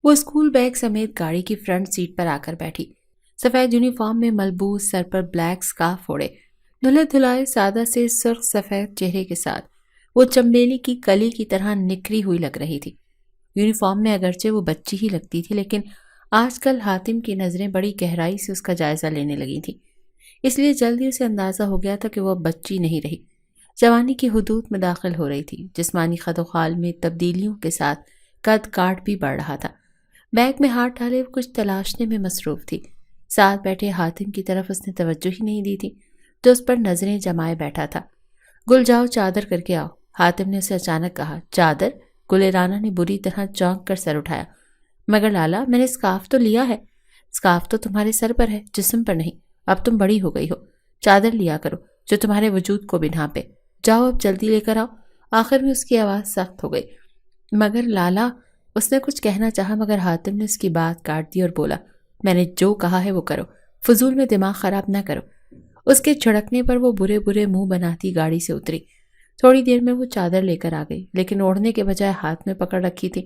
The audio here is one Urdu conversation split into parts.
وہ اسکول بیگ سمیت گاڑی کی فرنٹ سیٹ پر آ کر بیٹھی، سفید یونیفارم میں ملبوس، سر پر بلیک سکارف اوڑے، دھلے دھلائے سادہ سے سرخ سفید چہرے کے ساتھ وہ چمبیلی کی کلی کی طرح نکھری ہوئی لگ رہی تھی۔ یونیفارم میں اگرچہ وہ بچی ہی لگتی تھی، لیکن آج کل حاتم کی نظریں بڑی گہرائی سے اس کا جائزہ لینے لگی تھیں، اس لیے جلدی اسے اندازہ ہو گیا تھا کہ وہ اب بچی نہیں رہی، جوانی کی حدود میں داخل ہو رہی تھی۔ جسمانی خد و خال میں تبدیلیوں کے ساتھ قد کاٹ بھی بڑھ رہا تھا۔ بیگ میں ہاتھ ڈالے وہ کچھ تلاشنے میں مصروف تھی۔ ساتھ بیٹھے حاتم کی طرف اس نے توجہ ہی نہیں دی تھی، جو اس پر نظریں جمائے بیٹھا تھا۔ گل جاؤ، چادر کر کے آؤ، حاتم نے اسے اچانک کہا۔ چادر؟ گل رانا نے بری طرح چونک کر سر اٹھایا۔ مگر لالا، میں نے اسکارف تو لیا ہے۔ اسکارف تو تمہارے سر پر ہے، جسم پر نہیں۔ اب تم بڑی ہو گئی ہو، چادر لیا کرو جو تمہارے وجود کو بھی ڈھانپے۔ جاؤ اب جلدی لے کر آؤ۔ آخر میں اس کی آواز سخت ہو گئی۔ مگر لالا، اس نے کچھ کہنا چاہا مگر حاتم نے اس کی بات کاٹ دی اور بولا، میں نے جو کہا ہے وہ کرو، فضول میں دماغ خراب نہ کرو۔ اس کے جھڑکنے پر وہ برے برے منہ بناتی گاڑی سے اتری۔ تھوڑی دیر میں وہ چادر لے کر آ گئی، لیکن اوڑھنے کے بجائے ہاتھ میں پکڑ رکھی تھی۔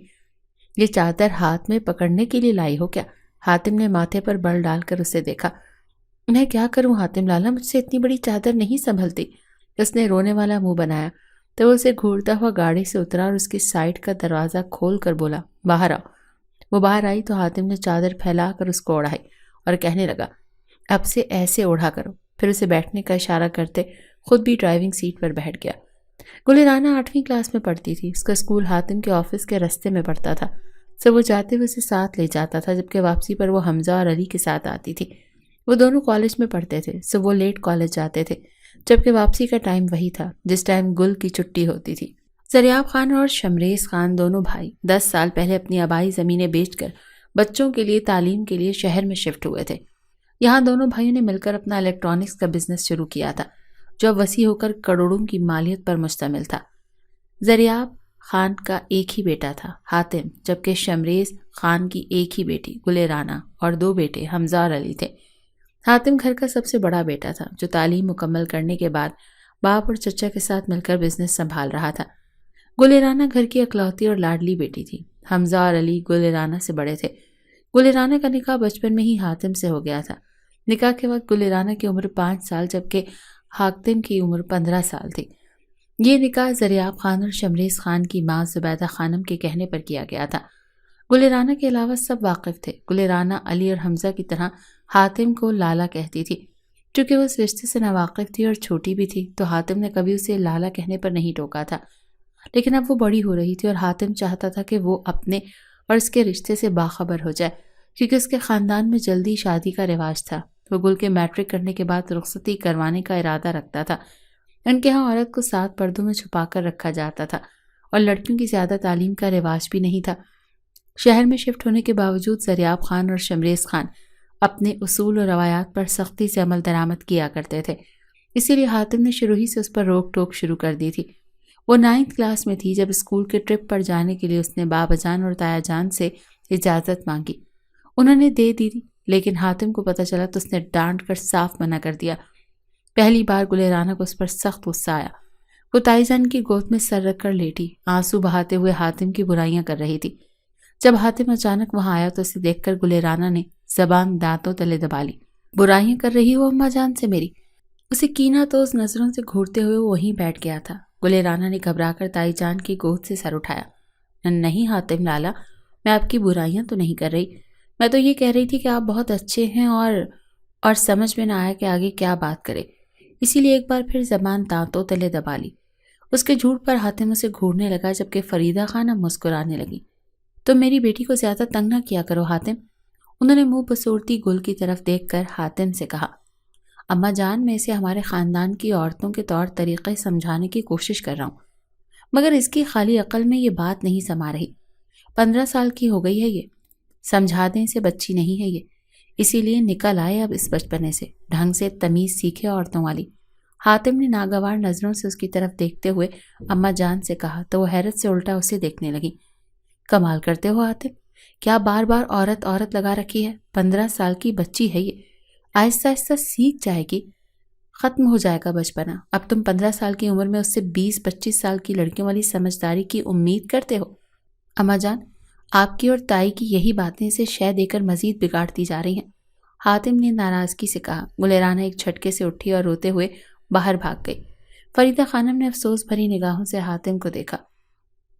یہ چادر ہاتھ میں پکڑنے کے لیے لائی ہو کیا؟ حاتم نے ماتھے پر بل ڈال کر اسے دیکھا۔ میں کیا کروں حاتم لالا، مجھ سے اتنی بڑی چادر نہیں سنبھلتی۔ اس نے رونے والا منہ بنایا تو وہ اسے گھورتا ہوا گاڑی سے اترا اور اس کی سائڈ کا دروازہ کھول کر بولا، باہر آؤ۔ وہ باہر آئی تو حاتم نے چادر پھیلا کر اس کو اوڑھائی اور کہنے لگا، اب سے ایسے اوڑھا کرو۔ پھر اسے بیٹھنے کا اشارہ کرتے خود بھی ڈرائیونگ سیٹ پر بیٹھ گیا۔ گل رانا 8ویں کلاس میں پڑھتی تھی۔ اس کا اسکول حاتم کے آفس کے رستے میں پڑتا تھا، سو وہ جاتے ہوئے اسے ساتھ لے جاتا تھا، جبکہ واپسی پر وہ حمزہ اور علی کے ساتھ آتی تھی۔ وہ دونوں کالج میں پڑھتے تھے، سو وہ لیٹ کالج جاتے تھے، جبکہ واپسی کا ٹائم وہی تھا جس ٹائم گل کی چھٹی ہوتی تھی۔ زریاب خان اور شمریز خان دونوں بھائی 10 سال پہلے اپنی آبائی زمینیں بیچ کر بچوں کے لیے تعلیم کے لیے شہر میں شفٹ ہوئے تھے۔ یہاں دونوں بھائیوں نے مل کر اپنا الیکٹرانکس کا بزنس شروع کیا تھا، جو اب وسیع ہو کر کروڑوں کی مالیت پر مشتمل تھا۔ زریاب خان کا ایک ہی بیٹا تھا، حاتم، جبکہ شمریز خان کی ایک ہی بیٹی گل رانا اور 2 بیٹے حمزہ اور علی تھے۔ حاتم گھر کا سب سے بڑا بیٹا تھا، جو تعلیم مکمل کرنے کے بعد باپ اور چچا کے ساتھ مل کر بزنس سنبھال رہا تھا۔ گل رانا گھر کی اکلوتی اور لاڈلی بیٹی تھی۔ حمزہ اور علی گل رانا سے بڑے تھے۔ گل رانا کا نکاح بچپن میں ہی حاتم سے ہو گیا تھا۔ نکاح کے وقت گل رانا کی عمر 5 سال جبکہ حاتم کی عمر 15 سال تھی۔ یہ نکاح زریاب خان اور شمریز خان کی ماں زبیدہ خانم کے کہنے پر کیا گیا تھا۔ گل رانا کے علاوہ سب واقف تھے۔ گل رانا علی اور حمزہ کی طرح حاتم کو لالا کہتی تھی۔ چونکہ وہ اس رشتے سے ناواقف تھی اور چھوٹی بھی تھی تو حاتم نے کبھی اسے لالا کہنے پر نہیں ٹوکا تھا، لیکن اب وہ بڑی ہو رہی تھی اور حاتم چاہتا تھا کہ وہ اپنے اور اس کے رشتے سے باخبر ہو جائے، کیونکہ اس کے خاندان میں جلدی شادی کا رواج تھا۔ وہ گل کے میٹرک کرنے کے بعد رخصتی کروانے کا ارادہ رکھتا تھا۔ ان کے ہاں عورت کو 7 پردوں میں چھپا کر رکھا جاتا تھا اور لڑکیوں کی زیادہ تعلیم کا رواج بھی نہیں تھا۔ شہر میں شفٹ ہونے کے باوجود زریاب خان اور شمریز خان اپنے اصول اور روایات پر سختی سے عمل درآمد کیا کرتے تھے، اسی لیے حاتم نے شروع ہی سے اس پر روک ٹوک شروع کر دی تھی۔ وہ 9th کلاس میں تھی جب اسکول کے ٹرپ پر جانے کے لیے اس نے بابا جان اور تایا جان سے اجازت مانگی۔ انہوں نے دے دی، لیکن حاتم کو پتہ چلا تو اس نے ڈانٹ کر صاف منع کر دیا۔ پہلی بار گل رانا کو اس پر سخت غصہ آیا۔ وہ تائی جان کی گود میں سر رکھ کر لیٹی، آنسو بہاتے ہوئے حاتم کی برائیاں کر رہی تھی۔ جب حاتم اچانک وہاں آیا تو اسے دیکھ کر گل رانا نے زبان دانتوں تلے دبا لی۔ برائیاں کر رہی ہو اماں جان سے میری؟ اسے کینہ توز نظروں سے گھورتے ہوئے وہ وہیں بیٹھ گیا تھا۔ گل رانا نے گھبرا کر تائی جان کی گود سے سر اٹھایا۔ نہیں حاتم لالا، میں آپ کی برائیاں تو نہیں کر رہی، میں تو یہ کہہ رہی تھی کہ آپ بہت اچھے ہیں اور سمجھ میں نہ آیا کہ آگے کیا بات کرے، اسی لیے ایک بار پھر زبان دانتوں تلے دبا لی۔ اس کے جھوٹ پر حاتم اسے گھورنے لگا، جبکہ فریدہ خانم مسکرانے لگی۔ تم میری بیٹی کو زیادہ تنگ نہ کیا کرو حاتم، انہوں نے منہ بسورتی گل کی طرف دیکھ کر حاتم سے کہا۔ اماں جان، میں اسے ہمارے خاندان کی عورتوں کے طور طریقے سمجھانے کی کوشش کر رہا ہوں، مگر اس کی خالی عقل میں یہ بات نہیں سما رہی۔ 15 سال کی ہو گئی ہے، یہ سمجھا دیں، اسے بچی نہیں ہے یہ، اسی لیے نکل آئے اب اس بچپنے سے، ڈھنگ سے تمیز سیکھے عورتوں والی۔ حاتم نے ناگوار نظروں سے اس کی طرف دیکھتے ہوئے اماں جان سے کہا تو وہ حیرت سے الٹا اسے دیکھنے لگی۔ کمال کرتے ہو حاتم، کیا بار بار عورت عورت لگا رکھی ہے؟ 15 سال کی بچی ہے یہ، آہستہ آہستہ سیکھ جائے گی، ختم ہو جائے گا بچپنا۔ اب تم 15 سال کی عمر میں اس سے 20-25 سال کی لڑکیوں والی سمجھداری کی امید کرتے ہو؟ اماں جان، آپ کی اور تائی کی یہی باتیں اسے شے دے کر مزید بگاڑتی جا رہی ہیں، حاتم نے ناراضگی سے کہا۔ گلریانہ ایک جھٹکے سے اٹھی اور روتے ہوئے باہر بھاگ گئی۔ فریدہ خانم نے افسوس بھری نگاہوں سے حاتم کو دیکھا،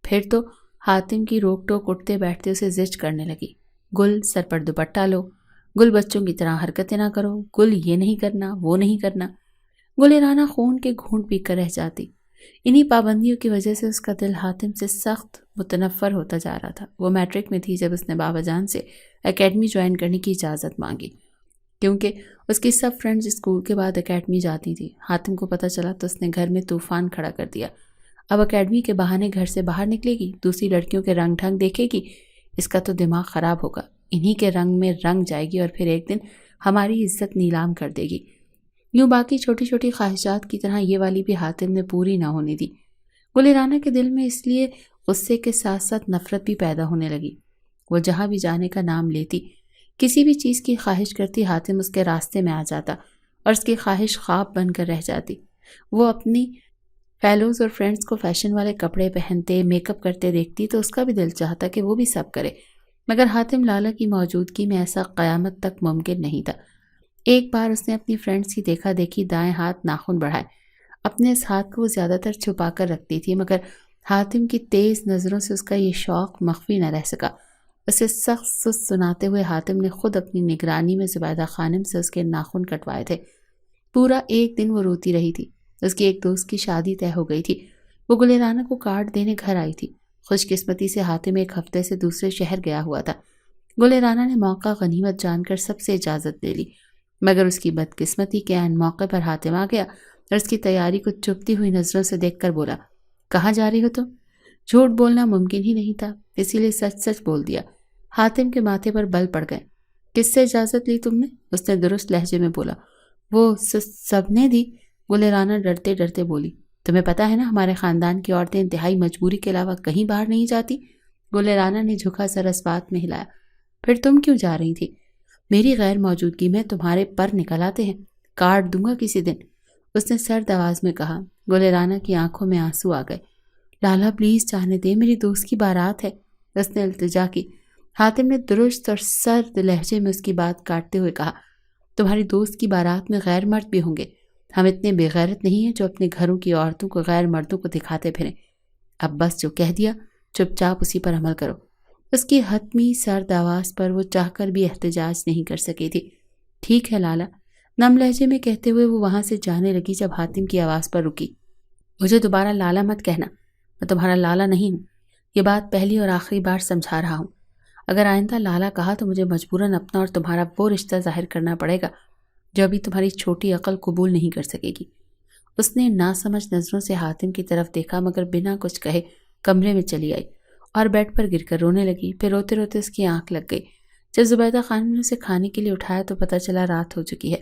پھر تو حاتم کی روک ٹوک اٹھتے بیٹھتے اسے زجر کرنے لگی۔ گل، سر پر دوپٹہ لو، گل بچوں کی طرح حرکتیں نہ کرو، گل یہ نہیں کرنا وہ نہیں کرنا۔ گلریانہ خون کے گھونٹ پی کر رہ جاتی۔ انہی پابندیوں کی وجہ سے اس کا دل حاتم سے سخت متنفر ہوتا جا رہا تھا۔ وہ میٹرک میں تھی جب اس نے بابا جان سے اکیڈمی جوائن کرنے کی اجازت مانگی، کیونکہ اس کی سب فرینڈز اسکول کے بعد اکیڈمی جاتی تھی۔ حاتم کو پتہ چلا تو اس نے گھر میں طوفان کھڑا کر دیا۔ اب اکیڈمی کے بہانے گھر سے باہر نکلے گی، دوسری لڑکیوں کے رنگ ڈھنگ دیکھے گی، اس کا تو دماغ خراب ہوگا۔ انہی کے رنگ میں رنگ جائے گی اور پھر ایک دن ہماری عزت نیلام کر دے گی۔ یوں باقی چھوٹی چھوٹی خواہشات کی طرح یہ والی بھی حاتم نے پوری نہ ہونے دی۔ گلریانہ کے دل میں اس لیے غصے کے ساتھ ساتھ نفرت بھی پیدا ہونے لگی۔ وہ جہاں بھی جانے کا نام لیتی، کسی بھی چیز کی خواہش کرتی، حاتم اس کے راستے میں آ جاتا اور اس کی خواہش خواب بن کر رہ جاتی۔ وہ اپنی فیلوز اور فرینڈز کو فیشن والے کپڑے پہنتے، میک اپ کرتے دیکھتی تو اس کا بھی دل چاہتا کہ وہ بھی سب کرے، مگر حاتم لالا کی موجودگی میں ایسا قیامت تک ممکن نہیں تھا۔ ایک بار اس نے اپنی فرینڈز کی دیکھا دیکھی دائیں ہاتھ ناخن بڑھائے۔ اپنے اس ہاتھ کو وہ زیادہ تر چھپا کر رکھتی تھی، مگر حاتم کی تیز نظروں سے اس کا یہ شوق مخفی نہ رہ سکا۔ اسے سخت سست سناتے ہوئے حاتم نے خود اپنی نگرانی میں زبیدہ خانم سے اس کے ناخن کٹوائے تھے۔ پورا ایک دن وہ روتی رہی تھی۔ اس کی ایک دوست کی شادی طے ہو گئی تھی۔ وہ گلریانہ کو کارڈ دینے گھر آئی تھی۔ خوش قسمتی سے حاتم ایک ہفتے سے دوسرے شہر گیا ہوا تھا۔ گلریانہ نے موقع غنیمت جان کر سب سے اجازت لے لی، مگر اس کی بدقسمتی کے عین موقع پر حاتم آ گیا اور اس کی تیاری کو چپتی ہوئی نظروں سے دیکھ کر بولا، کہاں جا رہی ہو تم؟ جھوٹ بولنا ممکن ہی نہیں تھا، اسی لیے سچ سچ بول دیا۔ حاتم کے ماتھے پر بل پڑ گئے۔ کس سے اجازت لی تم نے؟ اس نے درست لہجے میں بولا۔ وہ سب نے دی، گلریانہ ڈرتے ڈرتے بولی۔ تمہیں پتا ہے نا ہمارے خاندان کی عورتیں انتہائی مجبوری کے علاوہ کہیں باہر نہیں جاتی۔ گلریانہ نے جھکا سر اس بات میں ہلایا۔ پھر تم کیوں جا رہی تھی؟ میری غیر موجودگی میں تمہارے پر نکل آتے ہیں، کاٹ دوں گا کسی دن، اس نے سرد آواز میں کہا۔ گلریانہ کی آنکھوں میں آنسو آ گئے۔ لالا پلیز جانے دے، میری دوست کی بارات ہے، اس نے التجا کی۔ حاتم نے درست اور سرد لہجے میں اس کی بات کاٹتے ہوئے کہا، تمہاری دوست کی بارات میں غیر مرد بھی ہوں گے، ہم اتنے بے غیرت نہیں ہیں جو اپنے گھروں کی عورتوں کو غیر مردوں کو دکھاتے پھریں۔ اب بس جو کہہ دیا چپ چاپ اسی پر عمل کرو۔ اس کی حتمی سرد آواز پر وہ چاہ کر بھی احتجاج نہیں کر سکی تھی۔ ٹھیک ہے لالا، نم لہجے میں کہتے ہوئے وہ وہاں سے جانے لگی جب حاتم کی آواز پر رکی۔ مجھے دوبارہ لالا مت کہنا، میں تمہارا لالا نہیں ہوں، یہ بات پہلی اور آخری بار سمجھا رہا ہوں۔ اگر آئندہ لالا کہا تو مجھے مجبوراً اپنا اور تمہارا وہ رشتہ ظاہر کرنا پڑے گا جو ابھی تمہاری چھوٹی عقل قبول نہیں کر سکے گی۔ اس نے ناسمجھ نظروں سے حاتم کی طرف دیکھا، مگر بنا کچھ کہے کمرے میں چلی آئی اور بیڈ پر گر کر رونے لگی۔ پھر روتے روتے اس کی آنکھ لگ گئی۔ جب زبیدہ خانم نے اسے کھانے کے لیے اٹھایا تو پتہ چلا رات ہو چکی ہے۔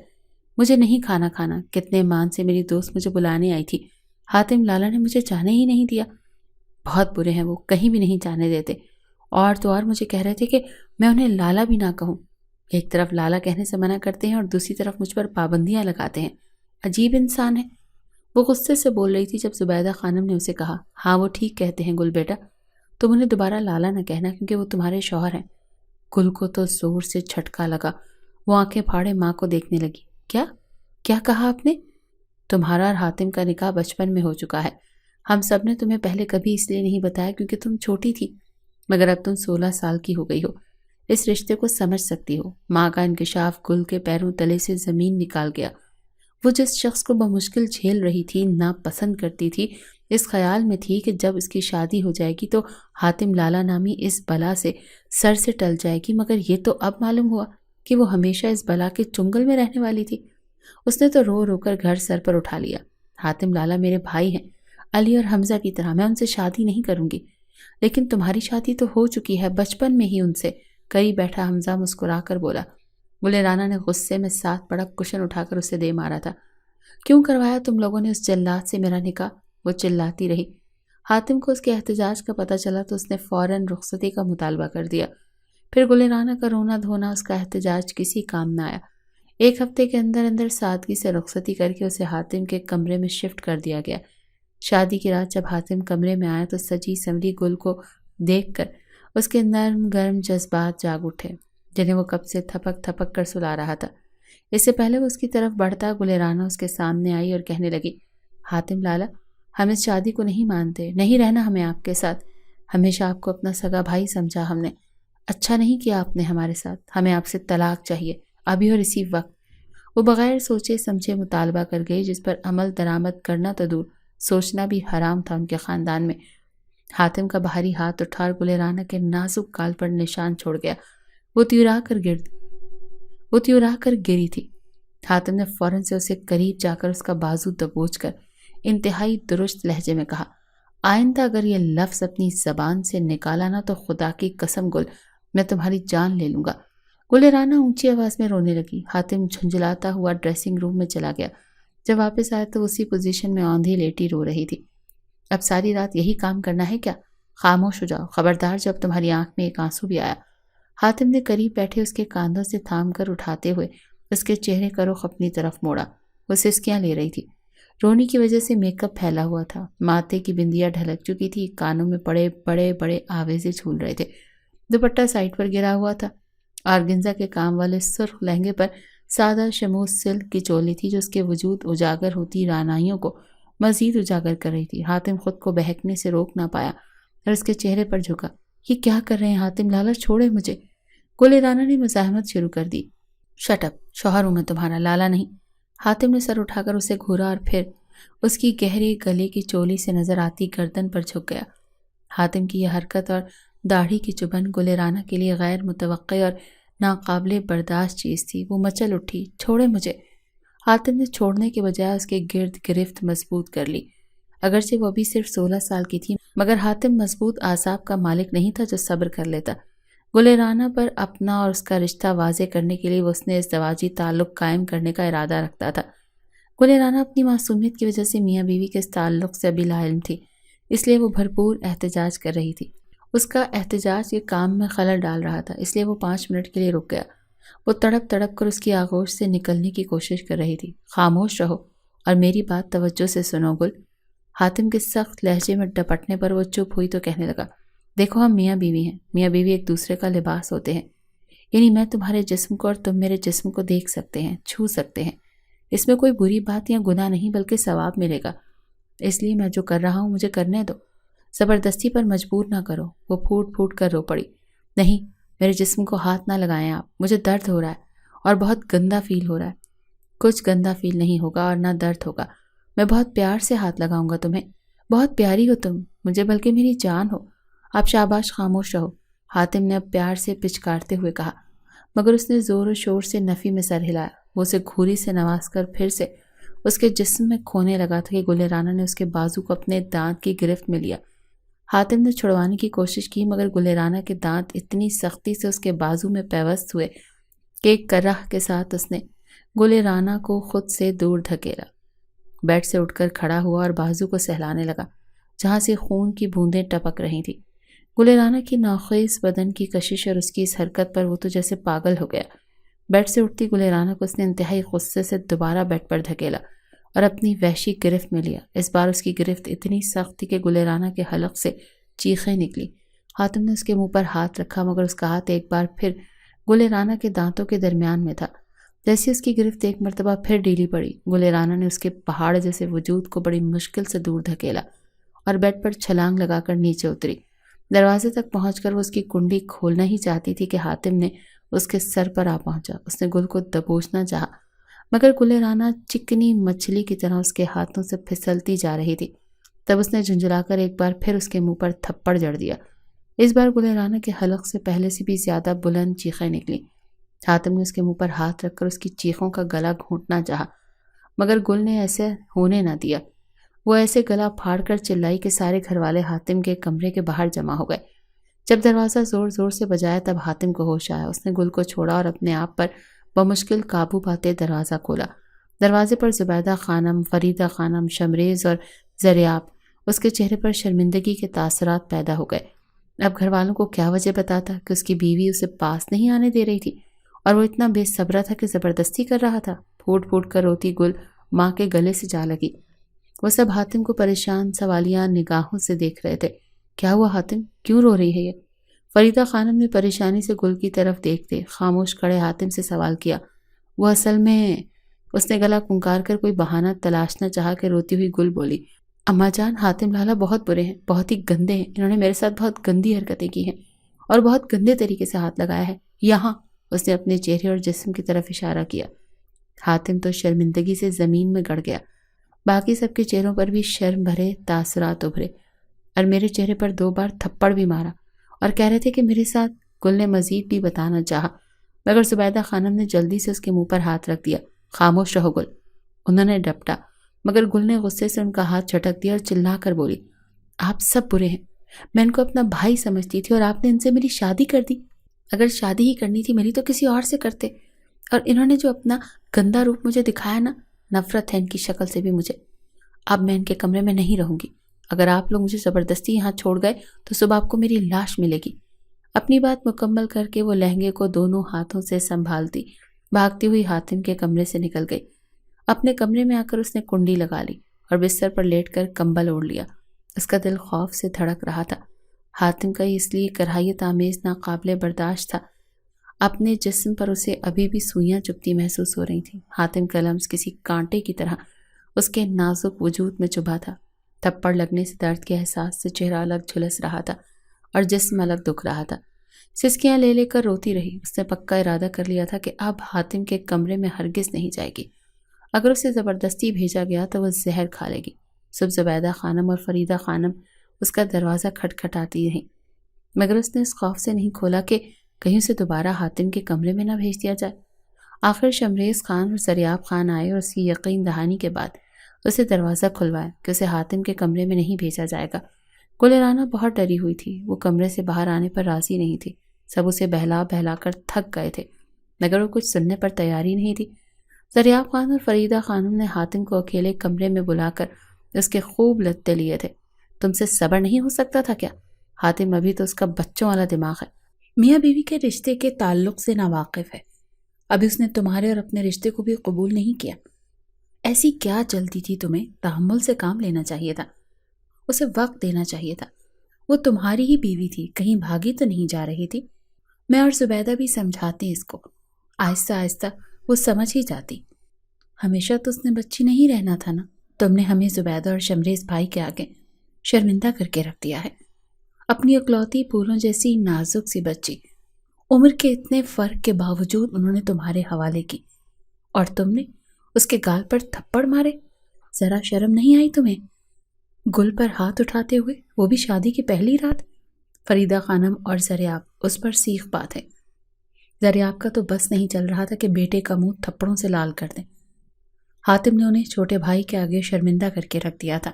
مجھے نہیں کھانا، کتنے مان سے میری دوست مجھے بلانے آئی تھی، حاتم لالا نے مجھے جانے ہی نہیں دیا۔ بہت برے ہیں وہ، کہیں بھی نہیں جانے دیتے، اور تو اور مجھے کہہ رہے تھے کہ میں انہیں لالا بھی نہ کہوں۔ ایک طرف لالا کہنے سے منع کرتے ہیں اور دوسری طرف مجھ پر پابندیاں لگاتے ہیں، عجیب انسان ہے۔ وہ غصے سے بول رہی تھی جب زبیدہ خانم نے اسے کہا، ہاں وہ ٹھیک کہتے ہیں گل بیٹا، تم انہیں دوبارہ لالا نہ کہنا کیونکہ وہ تمہارے شوہر ہیں۔ گل کو تو زور سے جھٹکا لگا، وہ آنکھیں پھاڑے ماں کو دیکھنے لگی۔ کیا کہا آپ نے؟ تمہارا اور حاتم کا نکاح بچپن میں ہو چکا ہے، ہم سب نے تمہیں پہلے کبھی اس لیے نہیں بتایا کیونکہ تم چھوٹی تھی، مگر اب تم 16 سال کی ہو گئی ہو، اس رشتے کو سمجھ سکتی ہو۔ ماں کا انکشاف گل کے پیروں تلے سے زمین نکال گیا۔ وہ جس شخص کو بمشکل جھیل رہی تھی، ناپسند کرتی تھی، اس خیال میں تھی کہ جب اس کی شادی ہو جائے گی تو حاتم لالا نامی اس بلا سے سر سے ٹل جائے گی، مگر یہ تو اب معلوم ہوا کہ وہ ہمیشہ اس بلا کے چنگل میں رہنے والی تھی۔ اس نے تو رو رو کر گھر سر پر اٹھا لیا۔ حاتم لالا میرے بھائی ہیں، علی اور حمزہ کی طرح، میں ان سے شادی نہیں کروں گی۔ لیکن تمہاری شادی تو ہو چکی ہے بچپن میں ہی ان سے، قریب بیٹھا حمزہ مسکرا کر بولا۔ گلریانہ نے غصے میں 7 بڑا کشن اٹھا کر اسے دے مارا تھا۔ کیوں کروایا تم لوگوں نے اس جلاد سے میرا نکاح؟ وہ چلاتی رہی۔ حاتم کو اس کے احتجاج کا پتہ چلا تو اس نے فوراً رخصتی کا مطالبہ کر دیا۔ پھر گلریانہ کا رونا دھونا، اس کا احتجاج کسی کام نہ آیا۔ 1 ہفتے کے اندر اندر سادگی سے رخصتی کر کے اسے حاتم کے کمرے میں شفٹ کر دیا گیا۔ شادی کی رات جب حاتم کمرے میں آیا تو سجی سنوری گل کو دیکھ کر اس کے نرم گرم جذبات جاگ اٹھے جنہیں وہ کب سے تھپک تھپک کر سلا رہا تھا۔ اس سے پہلے وہ اس کی طرف بڑھتا گلرانا اس کے سامنے آئی اور کہنے لگی، حاتم لالا، ہم اس شادی کو نہیں مانتے، نہیں رہنا ہمیں آپ کے ساتھ۔ ہمیشہ آپ کو اپنا سگا بھائی سمجھا ہم نے، اچھا نہیں کیا آپ نے ہمارے ساتھ، ہمیں آپ سے طلاق چاہیے، ابھی اور اسی وقت۔ وہ بغیر سوچے سمجھے مطالبہ کر گئی جس پر عمل درآمد کرنا تو دور، سوچنا بھی حرام تھا ان کے خاندان میں۔ حاتم کا بھاری ہاتھ اٹھا اور گلرانا کے نازک گال پر نشان چھوڑ گیا۔ وہ تیورا کر گری تھی۔ حاتم نے فوراً سے اسے قریب جا کر اس کا بازو دبوچ کر انتہائی درست لہجے میں کہا، آئندہ اگر یہ لفظ اپنی زبان سے نکالا نہ تو خدا کی قسم گل، میں تمہاری جان لے لوں گا۔ گلرانا اونچی آواز میں رونے لگی۔ حاتم جھنجھلاتا ہوا ڈریسنگ روم میں چلا گیا۔ جب واپس آیا تو اسی پوزیشن میں اوندھی لیٹی رو رہی تھی۔ اب ساری رات یہی کام کرنا ہے کیا؟ خاموش ہو جاؤ، خبردار جب تمہاری آنکھ میں ایک آنسو بھی آیا۔ حاتم نے قریب بیٹھے اس کے کاندھوں سے تھام کر اٹھاتے ہوئے اس کے چہرے کا رخ اپنی طرف موڑا۔ وہ سسکیاں لے رہی تھی، رونے کی وجہ سے میک اپ پھیلا ہوا تھا، ماتھے کی بندیاں ڈھلک چکی تھی، کانوں میں بڑے بڑے بڑے آویزے جھول رہے تھے۔ دوپٹہ سائڈ پر گرا ہوا تھا۔ آرگنزا کے کام والے سرخ لہنگے پر سادہ شموز سلک کی چولی تھی جو اس کے وجود اجاگر ہوتی رعنائیوں کو مزید اجاگر کر رہی تھی۔ حاتم خود کو بہکنے سے روک نہ پایا اور اس کے چہرے پر جھکا۔ یہ کیا کر رہے ہیں حاتم لالا، چھوڑے مجھے۔ گلرانا نے مزاحمت شروع کر دی۔ شٹ اپ، شوہر ہوں میں تمہارا، لالا نہیں۔ حاتم نے سر اٹھا کر اسے گھورا اور پھر اس کی گہری گلے کی چولی سے نظر آتی گردن پر جھک گیا۔ حاتم کی یہ حرکت اور داڑھی کی چبھن گلرانا کے لیے غیر متوقع اور ناقابل برداشت چیز تھی۔ وہ مچل اٹھی، چھوڑے مجھے۔ حاتم نے چھوڑنے کے بجائے اس کے گرد گرفت مضبوط کر لی۔ اگرچہ وہ ابھی صرف 16 سال کی تھی مگر حاتم مضبوط اعصاب کا مالک نہیں تھا جو صبر کر لیتا۔ گلرانا پر اپنا اور اس کا رشتہ واضح کرنے کے لیے وہ اس نے ازدواجی تعلق قائم کرنے کا ارادہ رکھتا تھا۔ گلرانا اپنی معصومیت کی وجہ سے میاں بیوی کے اس تعلق سے ابھی لاعلم تھی، اس لیے وہ بھرپور احتجاج کر رہی تھی۔ اس کا احتجاج یہ کام میں خلل ڈال رہا تھا، اس لیے وہ 5 منٹ کے لیے رک گیا۔ وہ تڑپ تڑپ کر اس کی آغوش سے نکلنے کی کوشش کر رہی تھی۔ خاموش رہو اور میری بات توجہ سے سنو گل۔ حاتم کے سخت لہجے میں ڈپٹنے پر وہ چپ ہوئی تو کہنے لگا، دیکھو ہم میاں بیوی ہیں، میاں بیوی ایک دوسرے کا لباس ہوتے ہیں، یعنی میں تمہارے جسم کو اور تم میرے جسم کو دیکھ سکتے ہیں، چھو سکتے ہیں، اس میں کوئی بری بات یا گناہ نہیں بلکہ ثواب ملے گا۔ اس لیے میں جو کر رہا ہوں مجھے کرنے دو، زبردستی پر مجبور نہ کرو۔ وہ پھوٹ پھوٹ کر رو پڑی، نہیں، میرے جسم کو ہاتھ نہ لگائیں آپ، مجھے درد ہو رہا ہے اور بہت گندا فیل ہو رہا ہے۔ کچھ گندا فیل نہیں ہوگا اور نہ درد ہوگا، میں بہت پیار سے ہاتھ لگاؤں گا تمہیں، بہت پیاری ہو تم مجھے، بلکہ میری جان ہو۔ آپ شاباش، خاموش رہو، حاتم نے اب پیار سے پچکارتے ہوئے کہا، مگر اس نے زور و شور سے نفی میں سر ہلایا۔ وہ اسے گھوری سے نواز کر پھر سے اس کے جسم میں کھونے لگا تھا کہ گلرانا نے اس کے بازو کو اپنے دانت کی گرفت میں لیا۔ حاتم نے چھڑوانے کی کوشش کی مگر گلرانا کے دانت اتنی سختی سے اس کے بازو میں پیوست ہوئے کہ ایک کرہ کے ساتھ اس نے گلرانا کو خود سے دور دھکیلا۔ بیڈ سے اٹھ کر کھڑا ہوا اور بازو کو سہلانے لگا جہاں سے خون کی بوندیں ٹپک رہی تھیں۔ گلرانا کی ناخیز بدن کی کشش اور اس کی اس حرکت پر وہ تو جیسے پاگل ہو گیا۔ بیڈ سے اٹھتی گلرانا کو اس نے انتہائی غصے سے دوبارہ بیڈ پر دھکیلا اور اپنی وحشی گرفت میں لیا۔ اس بار اس کی گرفت اتنی سخت تھی کہ گلرانا کے حلق سے چیخیں نکلی۔ حاتم نے اس کے منہ پر ہاتھ رکھا مگر اس کا ہاتھ ایک بار پھر گلرانا کے دانتوں کے درمیان میں تھا۔ جیسی اس کی گرفت ایک مرتبہ پھر ڈھیلی پڑی، گلرانا نے اس کے پہاڑ جیسے وجود کو بڑی مشکل سے دور دھکیلا اور بیڈ پر چھلانگ لگا کر نیچے اتری۔ دروازے تک پہنچ کر وہ اس کی کنڈی کھولنا ہی چاہتی تھی کہ حاتم نے اس کے سر پر آ پہنچا۔ اس نے گل کو دبوچنا چاہا مگر گلرانا چکنی مچھلی کی طرح اس کے ہاتھوں سے پھسلتی جا رہی تھی۔ تب اس نے جھنجھلا کر ایک بار پھر اس کے منہ پر تھپڑ جڑ دیا۔ اس بار گلرانا کے حلق سے پہلے سے بھی زیادہ بلند چیخیں نکلی۔ حاتم نے اس کے منہ پر ہاتھ رکھ کر اس کی چیخوں کا گلا گھونٹنا چاہا مگر گل نے ایسے ہونے نہ دیا۔ وہ ایسے گلا پھاڑ کر چلائی کہ سارے گھر والے حاتم کے کمرے کے باہر جمع ہو گئے۔ جب دروازہ زور زور سے بجایا تب حاتم کو ہوش آیا۔ اس نے گل کو چھوڑا اور اپنے آپ پر بمشکل قابو پاتے دروازہ کھولا۔ دروازے پر زبیدہ خانم، فریدہ خانم، شمریز اور زریاب، اس کے چہرے پر شرمندگی کے تاثرات پیدا ہو گئے۔ اب گھر والوں کو کیا وجہ بتاتا کہ اس کی بیوی اسے پاس نہیں آنے دے رہی تھی اور وہ اتنا بے صبرا تھا کہ زبردستی کر رہا تھا۔ پھوٹ پھوٹ کر روتی گل ماں کے گلے سے جا لگی۔ وہ سب حاتم کو پریشان سوالیہ نگاہوں سے دیکھ رہے تھے۔ کیا ہوا حاتم، کیوں رو رہی ہے یہ؟ فریدہ خانم نے پریشانی سے گل کی طرف دیکھتے خاموش کھڑے حاتم سے سوال کیا۔ وہ اصل میں، اس نے گلا پھنکار کر کوئی بہانہ تلاشنا چاہا کہ روتی ہوئی گل بولی، اماں جان، حاتم لالا بہت برے ہیں، بہت ہی گندے ہیں، انہوں نے میرے ساتھ بہت گندی حرکتیں کی ہیں اور بہت گندے طریقے سے ہاتھ لگایا ہے، یہاں۔ اس نے اپنے چہرے اور جسم کی طرف اشارہ کیا۔ حاتم تو شرمندگی سے زمین میں گڑ گیا۔ باقی سب کے چہروں پر بھی شرم بھرے تاثرات ابھرے، اور میرے چہرے پر 2 بار تھپڑ بھی مارا اور کہہ رہے تھے کہ میرے ساتھ۔ گل نے مزید بھی بتانا چاہا، مگر زبیدہ خانم نے جلدی سے اس کے منہ پر ہاتھ رکھ دیا۔ خاموش رہو گل، انہوں نے ڈپٹا، مگر گل نے غصے سے ان کا ہاتھ جھٹک دیا اور چلا کر بولی، آپ سب برے ہیں، میں ان کو اپنا بھائی سمجھتی تھی اور آپ نے ان سے میری شادی کر دی۔ اگر شادی ہی کرنی تھی میری تو کسی اور سے کرتے، اور انہوں نے جو اپنا گندا روپ مجھے دکھایا نا، نفرت ہے ان کی شکل سے بھی مجھے۔ اب میں ان کے کمرے میں نہیں رہوں گی، اگر آپ لوگ مجھے زبردستی یہاں چھوڑ گئے تو صبح آپ کو میری لاش ملے گی۔ اپنی بات مکمل کر کے وہ لہنگے کو دونوں ہاتھوں سے سنبھالتی بھاگتی ہوئی حاتم کے کمرے سے نکل گئی۔ اپنے کمرے میں آ کر اس نے کنڈی لگا لی اور بستر پر لیٹ کر کمبل اوڑھ لیا۔ اس کا دل خوف سے دھڑک رہا تھا۔ حاتم کا اس لیے کراہیت آمیز ناقابل برداشت تھا۔ اپنے جسم پر اسے ابھی بھی سوئیاں چبھتی محسوس ہو رہی تھیں۔ حاتم کا لمس کسی کانٹے کی طرح اس کے نازک وجود میں چبھا تھا۔ تھپڑ لگنے سے درد کے احساس سے چہرہ الگ جھلس رہا تھا اور جسم الگ دکھ رہا تھا۔ سسکیاں لے لے کر روتی رہی۔ اس نے پکا ارادہ کر لیا تھا کہ اب حاتم کے کمرے میں ہرگز نہیں جائے گی۔ اگر اسے زبردستی بھیجا گیا تو وہ زہر کھا لے گی۔ صبح زبیدہ خانم اور فریدہ خانم اس کا دروازہ کھٹکھٹاتی رہیں، مگر اس نے اس خوف سے نہیں کھولا کہ کہیں اسے دوبارہ حاتم کے کمرے میں نہ بھیج دیا جائے۔ آخر شمریز خان اور زریاب خان آئے اور اس کی یقین دہانی کے بعد اسے دروازہ کھلوایا کہ اسے حاتم کے کمرے میں نہیں بھیجا جائے گا۔ گل رانا بہت ڈری ہوئی تھی، وہ کمرے سے باہر آنے پر راضی نہیں تھی۔ سب اسے بہلا بہلا کر تھک گئے تھے، مگر وہ کچھ سننے پر تیاری نہیں تھی۔ زریاب خان اور فریدہ خانم نے حاتم کو اکیلے کمرے میں بلا کر اس کے خوب لتے لیے تھے۔ تم سے صبر نہیں ہو سکتا تھا کیا؟ حاتم ابھی تو اس کا بچوں والا دماغ ہے، میاں بیوی کے رشتے کے تعلق سے ناواقف ہے، ابھی اس نے تمہارے اور اپنے رشتے کو بھی قبول نہیں کیا۔ ایسی کیا جلدی تھی تمہیں؟ تحمل سے کام لینا چاہیے تھا، اسے وقت دینا چاہیے تھا۔ وہ تمہاری ہی بیوی تھی، کہیں بھاگی تو نہیں جا رہی تھی۔ میں اور زبیدہ بھی سمجھاتے اس کو، آہستہ آہستہ وہ سمجھ ہی جاتی۔ ہمیشہ تو اس نے بچی نہیں رہنا تھا نا، تم نے ہمیں زبیدہ اور شمریز بھائی کے آگے شرمندہ کر کے رکھ دیا ہے۔ اپنی اکلوتی پھولوں جیسی نازک سی بچی، عمر کے اتنے فرق کے باوجود انہوں نے تمہارے حوالے کی، اور تم نے اس کے گال پر تھپڑ مارے۔ ذرا شرم نہیں آئی تمہیں؟ گل پر ہاتھ اٹھاتے ہوئے، وہ بھی شادی کی پہلی رات۔ فریدہ خانم اور زریاب اس پر سیخ بات ہے۔ زریاب کا تو بس نہیں چل رہا تھا کہ بیٹے کا منہ تھپڑوں سے لال کر دیں۔ حاتم نے انہیں چھوٹے بھائی کے آگے شرمندہ کر کے رکھ دیا تھا۔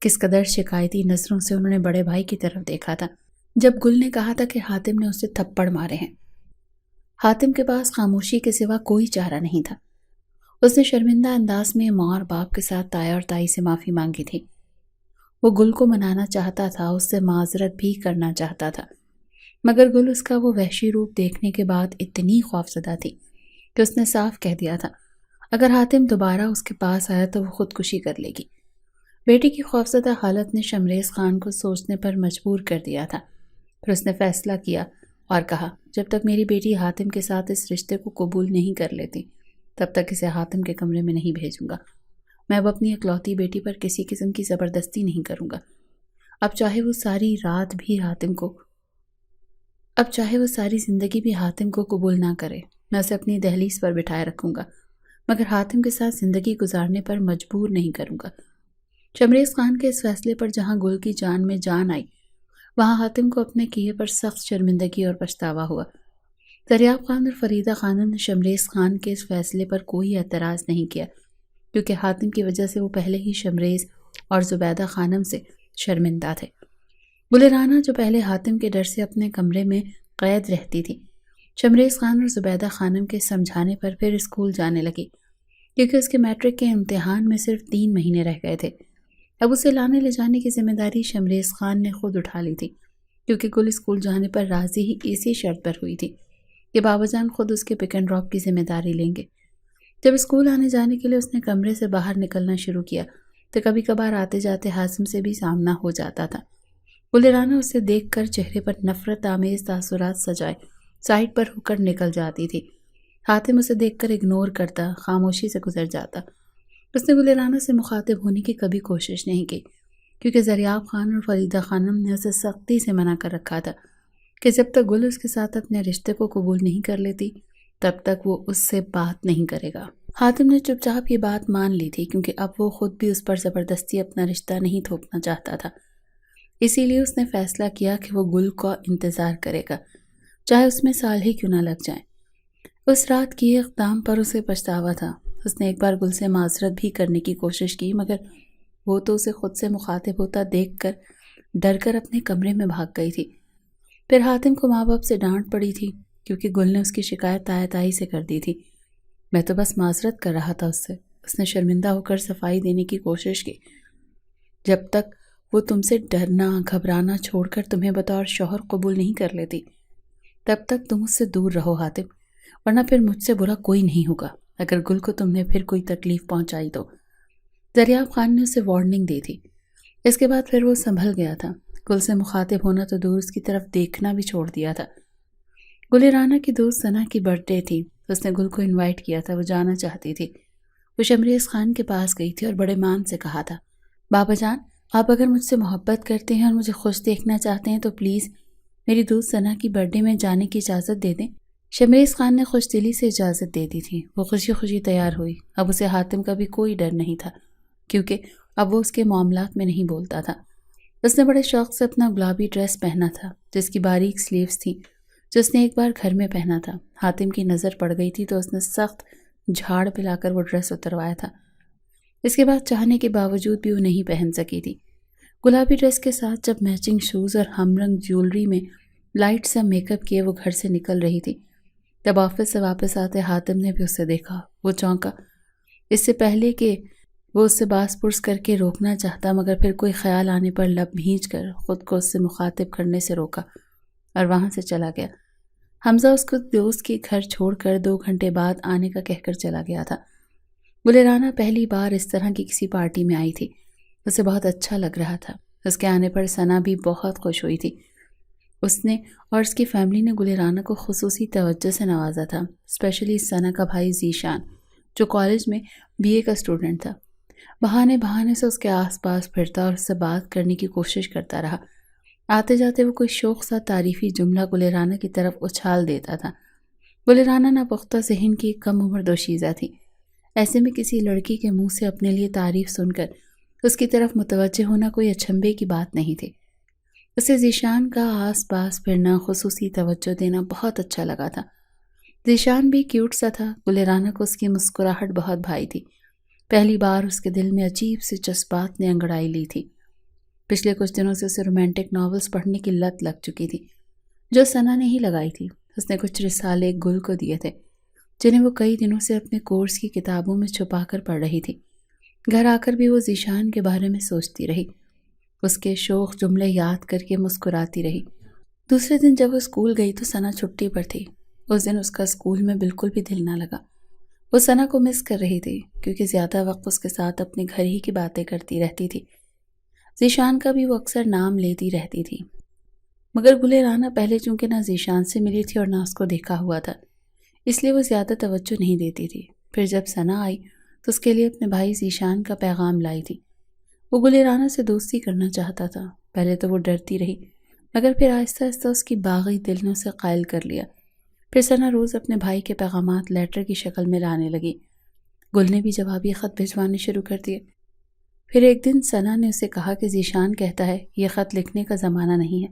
کس قدر شکایتی نظروں سے انہوں نے بڑے بھائی کی طرف دیکھا تھا جب گل نے کہا تھا کہ حاتم نے اسے تھپڑ مارے ہیں۔ حاتم کے پاس خاموشی کے سوا کوئی چارہ نہیں تھا۔ اس نے شرمندہ انداز میں ماں اور باپ کے ساتھ تایا اور تائی سے معافی مانگی تھی۔ وہ گل کو منانا چاہتا تھا، اس سے معذرت بھی کرنا چاہتا تھا، مگر گل اس کا وہ وحشی روپ دیکھنے کے بعد اتنی خوفزدہ تھی کہ اس نے صاف کہہ دیا تھا اگر حاتم دوبارہ اس کے پاس آیا تو وہ خودکشی کر لے گی۔ بیٹی کی خوفزدہ حالت نے شمریز خان کو سوچنے پر مجبور کر دیا تھا۔ پھر اس نے فیصلہ کیا اور کہا، جب تک میری بیٹی حاتم کے ساتھ اس رشتے کو قبول نہیں کر لیتی تب تک اسے حاتم کے کمرے میں نہیں بھیجوں گا۔ میں اب اپنی اکلوتی بیٹی پر کسی قسم کی زبردستی نہیں کروں گا۔ اب چاہے وہ ساری زندگی بھی حاتم کو قبول نہ کرے، میں اسے اپنی دہلیز پر بٹھائے رکھوں گا، مگر حاتم کے ساتھ زندگی گزارنے پر مجبور نہیں کروں گا۔ شمریز خان کے اس فیصلے پر جہاں گل کی جان میں جان آئی، وہاں حاتم کو اپنے کیے پر سخت شرمندگی اور پچھتاوا ہوا۔ زریاب خان اور فریدہ خانم نے شمریز خان کے اس فیصلے پر کوئی اعتراض نہیں کیا، کیونکہ حاتم کی وجہ سے وہ پہلے ہی شمریز اور زبیدہ خانم سے شرمندہ تھے۔ گل رانا جو پہلے حاتم کے ڈر سے اپنے کمرے میں قید رہتی تھی، شمریز خان اور زبیدہ خانم کے سمجھانے پر پھر اسکول جانے لگی، کیونکہ اس کے میٹرک کے امتحان میں صرف 3 مہینے رہ گئے تھے۔ اب اسے لانے لے جانے کی ذمہ داری شمریز خان نے خود اٹھا لی تھی، کیونکہ گل اسکول جانے پر راضی ہی اسی شرط پر ہوئی تھی کہ بابا جان خود اس کے پک اینڈ ڈراپ کی ذمہ داری لیں گے۔ جب اسکول آنے جانے کے لیے اس نے کمرے سے باہر نکلنا شروع کیا تو کبھی کبھار آتے جاتے حازم سے بھی سامنا ہو جاتا تھا، گلرانا اسے دیکھ کر چہرے پر نفرت آمیز تاثرات سجائے سائڈ پر ہو کر نکل جاتی تھی۔ حاتم اسے دیکھ کر اگنور کرتا، خاموشی سے گزر جاتا۔ اس نے گلرانا سے مخاطب ہونے کی کبھی کوشش نہیں کی، کیونکہ زریاب خان اور فریدہ خانم نے اسے سختی سے منع کر رکھا تھا کہ جب تک گل اس کے ساتھ اپنے رشتے کو قبول نہیں کر لیتی تب تک وہ اس سے بات نہیں کرے گا۔ حاتم نے چپ چاپ یہ بات مان لی تھی، کیونکہ اب وہ خود بھی اس پر زبردستی اپنا رشتہ نہیں تھوپنا چاہتا تھا۔ اسی لیے اس نے فیصلہ کیا کہ وہ گل کا انتظار کرے گا، چاہے اس میں سال ہی کیوں نہ لگ جائیں۔ اس رات کی اقدام پر اسے پچھتاوا تھا۔ اس نے ایک بار گل سے معذرت بھی کرنے کی کوشش کی، مگر وہ تو اسے خود سے مخاطب ہوتا دیکھ کر ڈر کر اپنے کمرے میں بھاگ گئی تھی۔ پھر حاتم کو ماں باپ سے ڈانٹ پڑی تھی، کیونکہ گل نے اس کی شکایت تائے تائی سے کر دی تھی۔ میں تو بس معذرت کر رہا تھا اس سے، اس نے شرمندہ ہو کر صفائی دینے کی کوشش کی۔ جب تک وہ تم سے ڈرنا گھبرانا چھوڑ کر تمہیں بطور شوہر قبول نہیں کر لیتی تب تک تم اس سے دور رہو حاتم، ورنہ پھر مجھ سے برا کوئی نہیں ہوگا اگر گل کو تم نے پھر کوئی تکلیف پہنچائی تو۔ زریاب خان نے اسے وارننگ دی تھی۔ اس کے بعد پھر وہ سنبھل گیا تھا۔ گل سے مخاطب ہونا تو دور، اس کی طرف دیکھنا بھی چھوڑ دیا تھا۔ گلرانا کی دوست ثنا کی برتھ ڈے تھی۔ اس نے گل کو انوائٹ کیا تھا، وہ جانا چاہتی تھی۔ وہ شمریز خان کے پاس گئی تھی اور بڑے مان سے کہا تھا، بابا جان، آپ اگر مجھ سے محبت کرتے ہیں اور مجھے خوش دیکھنا چاہتے ہیں تو پلیز میری دوست ثنا کی برتھ ڈے میں جانے کی اجازت دے دیں۔ شمریز خان نے خوش دلی سے اجازت دے دی تھی۔ وہ خوشی خوشی تیار ہوئی۔ اب اسے حاتم کا بھی کوئی ڈر نہیں تھا، کیونکہ اب وہ اس کے معاملات میں نہیں بولتا تھا۔ اس نے بڑے شوق سے اپنا گلابی ڈریس پہنا تھا، جس کی باریک سلیوز تھیں، جو اس نے ایک بار گھر میں پہنا تھا۔ حاتم کی نظر پڑ گئی تھی تو اس نے سخت جھاڑ پلا کر وہ ڈریس اتروایا تھا۔ اس کے بعد چاہنے کے باوجود بھی وہ نہیں پہن سکی تھی۔ گلابی ڈریس کے ساتھ جب میچنگ شوز اور ہم رنگ جیولری میں لائٹ سا میک اپ کیے وہ گھر سے نکل رہی تھی، تب آفس سے واپس آتے حاتم نے بھی اسے دیکھا۔ وہ چونکا، اس سے پہلے کہ وہ اس سے باس پرس کر کے روکنا چاہتا، مگر پھر کوئی خیال آنے پر لب بھینچ کر خود کو اس سے مخاطب کرنے سے روکا اور وہاں سے چلا گیا۔ حمزہ اس کو دوست کے گھر چھوڑ کر 2 گھنٹے بعد آنے کا کہہ کر چلا گیا تھا۔ گلرانا پہلی بار اس طرح کی کسی پارٹی میں آئی تھی۔ اسے بہت اچھا لگ رہا تھا۔ اس کے آنے پر ثنا بھی بہت خوش ہوئی تھی۔ اس نے اور اس کی فیملی نے گلرانا کو خصوصی توجہ سے نوازا تھا، اسپیشلی ثنا کا بھائی ذیشان، جو کالج میں BA کا اسٹوڈنٹ تھا۔ بہانے سے اس کے آس پاس پھرتا اور اس سے بات کرنے کی کوشش کرتا رہا۔ آتے جاتے وہ کوئی شوق سا تعریفی جملہ گلرانا کی طرف اچھال دیتا تھا۔ گلرانا ناپختہ ذہن کی کم عمر دوشیزہ تھی۔ ایسے میں کسی لڑکی کے منہ سے اپنے لیے تعریف سن کر اس کی طرف متوجہ ہونا کوئی اچنبھے کی بات نہیں تھی۔ اسے ذیشان کا آس پاس پھرنا، خصوصی توجہ دینا بہت اچھا لگا تھا۔ ذیشان بھی کیوٹ سا تھا۔ گلرانا کو اس کی مسکراہٹ بہت بھائی تھی۔ پہلی بار اس کے دل میں عجیب سی جذبات نے انگڑائی لی تھی۔ پچھلے کچھ دنوں سے اسے رومانٹک ناولز پڑھنے کی لت لگ چکی تھی، جو ثنا نے ہی لگائی تھی۔ اس نے کچھ رسالے گل کو دیے تھے، جنہیں وہ کئی دنوں سے اپنے کورس کی کتابوں میں چھپا کر پڑھ رہی تھی۔ گھر آ کر بھی وہ ذیشان کے بارے میں سوچتی رہی، اس کے شوخ جملے یاد کر کے مسکراتی رہی۔ دوسرے دن جب وہ اسکول گئی تو ثنا چھٹی پر تھی۔ اس دن اس کا اسکول میں بالکل بھی دل نہ لگا۔ وہ ثنا کو مس کر رہی تھی، کیونکہ زیادہ وقت اس کے ساتھ اپنے گھر ہی کی باتیں کرتی رہتی تھی۔ ذیشان کا بھی وہ اکثر نام لیتی رہتی تھی، مگر گلرانا پہلے چونکہ نہ ذیشان سے ملی تھی اور نہ اس کو دیکھا ہوا تھا، اس لیے وہ زیادہ توجہ نہیں دیتی تھی۔ پھر جب ثنا آئی تو اس کے لیے اپنے بھائی ذیشان کا پیغام لائی تھی۔ وہ گلرانا سے دوستی کرنا چاہتا تھا۔ پہلے تو وہ ڈرتی رہی، مگر پھر آہستہ آہستہ اس کی باغی دل نے اسے قائل کر لیا۔ پھر ثنا روز اپنے بھائی کے پیغامات لیٹر کی شکل میں لانے لگی۔ گل نے بھی جوابی خط بھجوانے شروع کر دیے۔ پھر ایک دن ثنا نے اسے کہا کہ ذیشان کہتا ہے یہ خط لکھنے کا زمانہ نہیں ہے،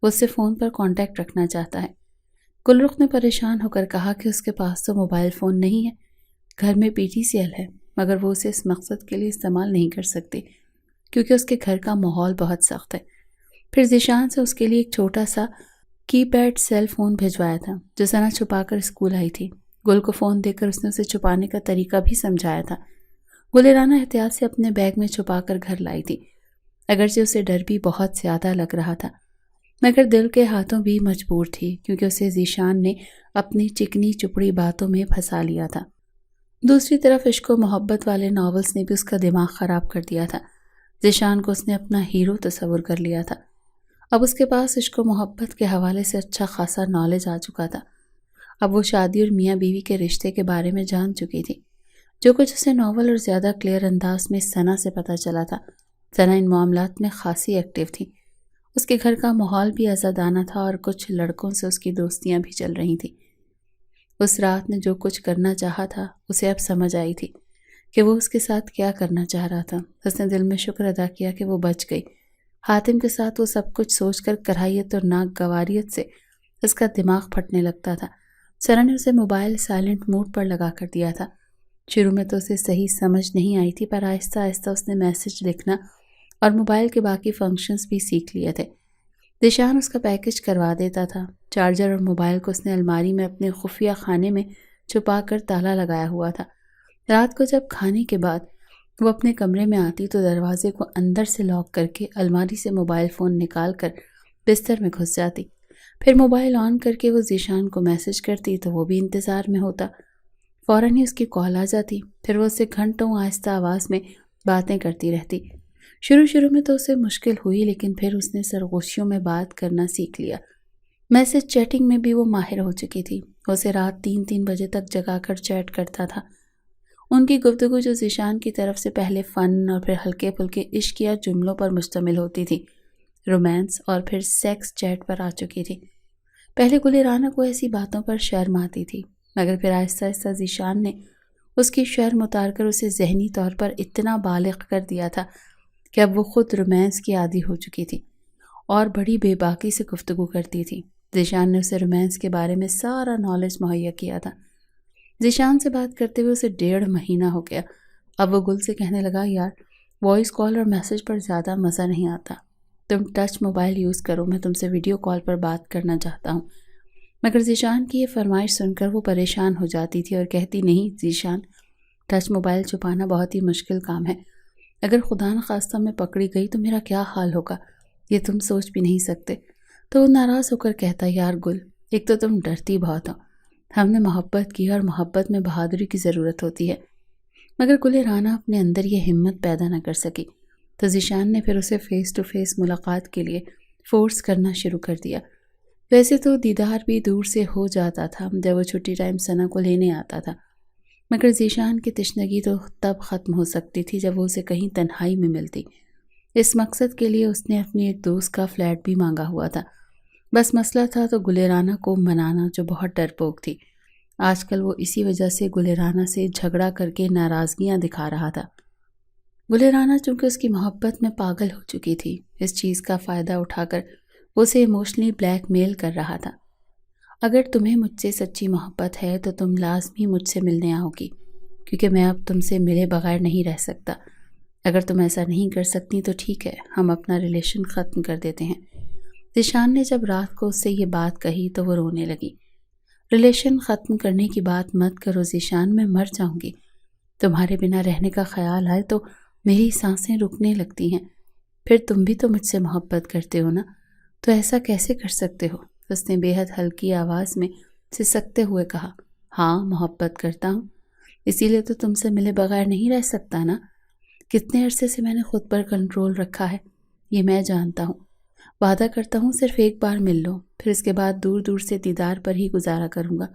وہ اس سے فون پر کانٹیکٹ رکھنا چاہتا ہے۔ گلرخ نے پریشان ہو کر کہا کہ اس کے پاس تو موبائل فون نہیں ہے، گھر میں PTCL ہے، مگر وہ اسے اس مقصد کے لیے استعمال نہیں کر سکتی کیونکہ اس کے گھر کا ماحول بہت سخت ہے۔ پھر ذیشان سے اس کے لیے ایک چھوٹا سا کی پیڈ سیل فون بھجوایا تھا، جو ثنا چھپا کر اسکول آئی تھی۔ گل کو فون دے کر اس نے اسے چھپانے کا طریقہ بھی سمجھایا تھا۔ گلرانا احتیاط سے اپنے بیگ میں چھپا کر گھر لائی تھی، اگرچہ اسے ڈر بھی بہت زیادہ لگ رہا تھا، مگر دل کے ہاتھوں بھی مجبور تھی، کیونکہ اسے ذیشان نے اپنی چکنی چپڑی باتوں میں پھنسا لیا تھا۔ دوسری طرف عشق و محبت والے ناولز نے بھی اس کا دماغ خراب کر دیا تھا۔ ذیشان کو اس نے اپنا ہیرو تصور کر لیا تھا۔ اب اس کے پاس عشق و محبت کے حوالے سے اچھا خاصا نالج آ چکا تھا۔ اب وہ شادی اور میاں بیوی کے رشتے کے بارے میں جان چکی تھی، جو کچھ اسے ناول اور زیادہ کلیئر انداز میں ثنا سے پتہ چلا تھا۔ ثنا ان معاملات میں خاصی ایکٹیو تھی۔ اس کے گھر کا ماحول بھی آزادانہ تھا اور کچھ لڑکوں سے اس کی دوستیاں بھی چل رہی تھیں۔ اس رات نے جو کچھ کرنا چاہا تھا اسے اب سمجھ آئی تھی کہ وہ اس کے ساتھ کیا کرنا چاہ رہا تھا۔ اس نے دل میں شکر ادا کیا کہ وہ بچ گئی۔ حاتم کے ساتھ وہ سب کچھ سوچ کر کراہیت اور ناگواریت سے اس کا دماغ پھٹنے لگتا تھا۔ ثنا نے اسے موبائل سائلنٹ موڈ پر لگا کر دیا تھا۔ شروع میں تو اسے صحیح سمجھ نہیں آئی تھی، پر آہستہ آہستہ اس نے میسج لکھنا اور موبائل کے باقی فنکشنز بھی سیکھ لیے تھے۔ ذیشان اس کا پیکج کروا دیتا تھا۔ چارجر اور موبائل کو اس نے الماری میں اپنے خفیہ خانے میں چھپا کر تالا لگایا ہوا تھا۔ رات کو جب کھانے کے بعد وہ اپنے کمرے میں آتی تو دروازے کو اندر سے لاک کر کے الماری سے موبائل فون نکال کر بستر میں گھس جاتی۔ پھر موبائل آن کر کے وہ ذیشان کو میسج کرتی تو وہ بھی انتظار میں ہوتا۔ فوراً ہی اس کی کال آ جاتی، پھر وہ اسے گھنٹوں آہستہ آواز میں باتیں کرتی رہتی۔ شروع میں تو اسے مشکل ہوئی، لیکن پھر اس نے سرگوشیوں میں بات کرنا سیکھ لیا۔ میسج چیٹنگ میں بھی وہ ماہر ہو چکی تھی۔ وہ اسے رات 3 بجے تک جگا کر چیٹ کرتا تھا۔ ان کی گفتگو جو ذیشان کی طرف سے پہلے فن اور پھر ہلکے پھلکے عشقیہ جملوں پر مشتمل ہوتی تھی، رومانس اور پھر سیکس چیٹ پر آ چکی تھی۔ پہلے گلِ کو ایسی باتوں پر شرم آتی تھی، مگر پھر آہستہ آہستہ ذیشان نے اس کی شرم اتار کر اسے ذہنی طور پر اتنا بالغ کر دیا تھا کہ اب وہ خود رومانس کی عادی ہو چکی تھی اور بڑی بے باکی سے گفتگو کرتی تھی۔ ذیشان نے اسے رومانس کے بارے میں سارا نالج مہیا کیا تھا۔ ذیشان سے بات کرتے ہوئے اسے 1.5 مہینہ ہو گیا۔ اب وہ گل سے کہنے لگا، یار وائس کال اور میسج پر زیادہ مزہ نہیں آتا، تم ٹچ موبائل یوز کرو، میں تم سے ویڈیو کال پر بات کرنا چاہتا ہوں۔ مگر ذیشان کی یہ فرمائش سن کر وہ پریشان ہو جاتی تھی اور کہتی، نہیں ذیشان، ٹچ موبائل چھپانا بہت ہی مشکل کام ہے، اگر خدا نخواستہ میں پکڑی گئی تو میرا کیا حال ہوگا، یہ تم سوچ بھی نہیں سکتے۔ تو وہ ناراض ہو کر کہتا، یار گل، ایک تو تم ڈرتی بہت ہو، ہم نے محبت کی اور محبت میں بہادری کی ضرورت ہوتی ہے۔ مگر گل اپنے اندر یہ ہمت پیدا نہ کر سکی، تو ذیشان نے پھر اسے فیس ٹو فیس ملاقات کے لیے فورس کرنا شروع کر دیا۔ ویسے تو دیدار بھی دور سے ہو جاتا تھا جب وہ چھٹی ٹائم ثنا کو لینے آتا تھا، مگر ذیشان کی تشنگی تو تب ختم ہو سکتی تھی جب وہ اسے کہیں تنہائی میں ملتی۔ اس مقصد کے لیے اس نے اپنی ایک دوست کا فلیٹ بھی مانگا ہوا تھا۔ بس مسئلہ تھا تو گل کو منانا، جو بہت ڈرپوک تھی۔ آج کل وہ اسی وجہ سے گل سے جھگڑا کر کے ناراضگیاں دکھا رہا تھا۔ گل چونکہ اس کی محبت میں پاگل ہو چکی تھی، اس چیز کا فائدہ اٹھا کر وہ اسے ایموشنلی بلیک میل کر رہا تھا۔ اگر تمہیں مجھ سے سچی محبت ہے تو تم لازمی مجھ سے ملنے آؤ گی، کیونکہ میں اب تم سے ملے بغیر نہیں رہ سکتا۔ اگر تم ایسا نہیں کر سکتی تو ٹھیک ہے، ہم اپنا ریلیشن ختم کر دیتے ہیں۔ ذیشان نے جب رات کو اس سے یہ بات کہی تو وہ رونے لگی۔ ریلیشن ختم کرنے کی بات مت کرو ذیشان، میں مر جاؤں گی۔ تمہارے بنا رہنے کا خیال آئے تو میری سانسیں رکنے لگتی ہیں۔ پھر تم بھی تو مجھ سے محبت کرتے ہو نا، تو ایسا کیسے کر سکتے ہو؟ اس نے بے حد ہلکی آواز میں سسکتے ہوئے کہا، ہاں محبت کرتا ہوں، اسی لیے تو تم سے ملے بغیر نہیں رہ سکتا نا۔ کتنے عرصے سے میں نے خود پر کنٹرول رکھا ہے، یہ میں جانتا ہوں۔ وعدہ کرتا ہوں صرف ایک بار مل لو، پھر اس کے بعد دور دور سے دیدار پر ہی گزارا کروں گا۔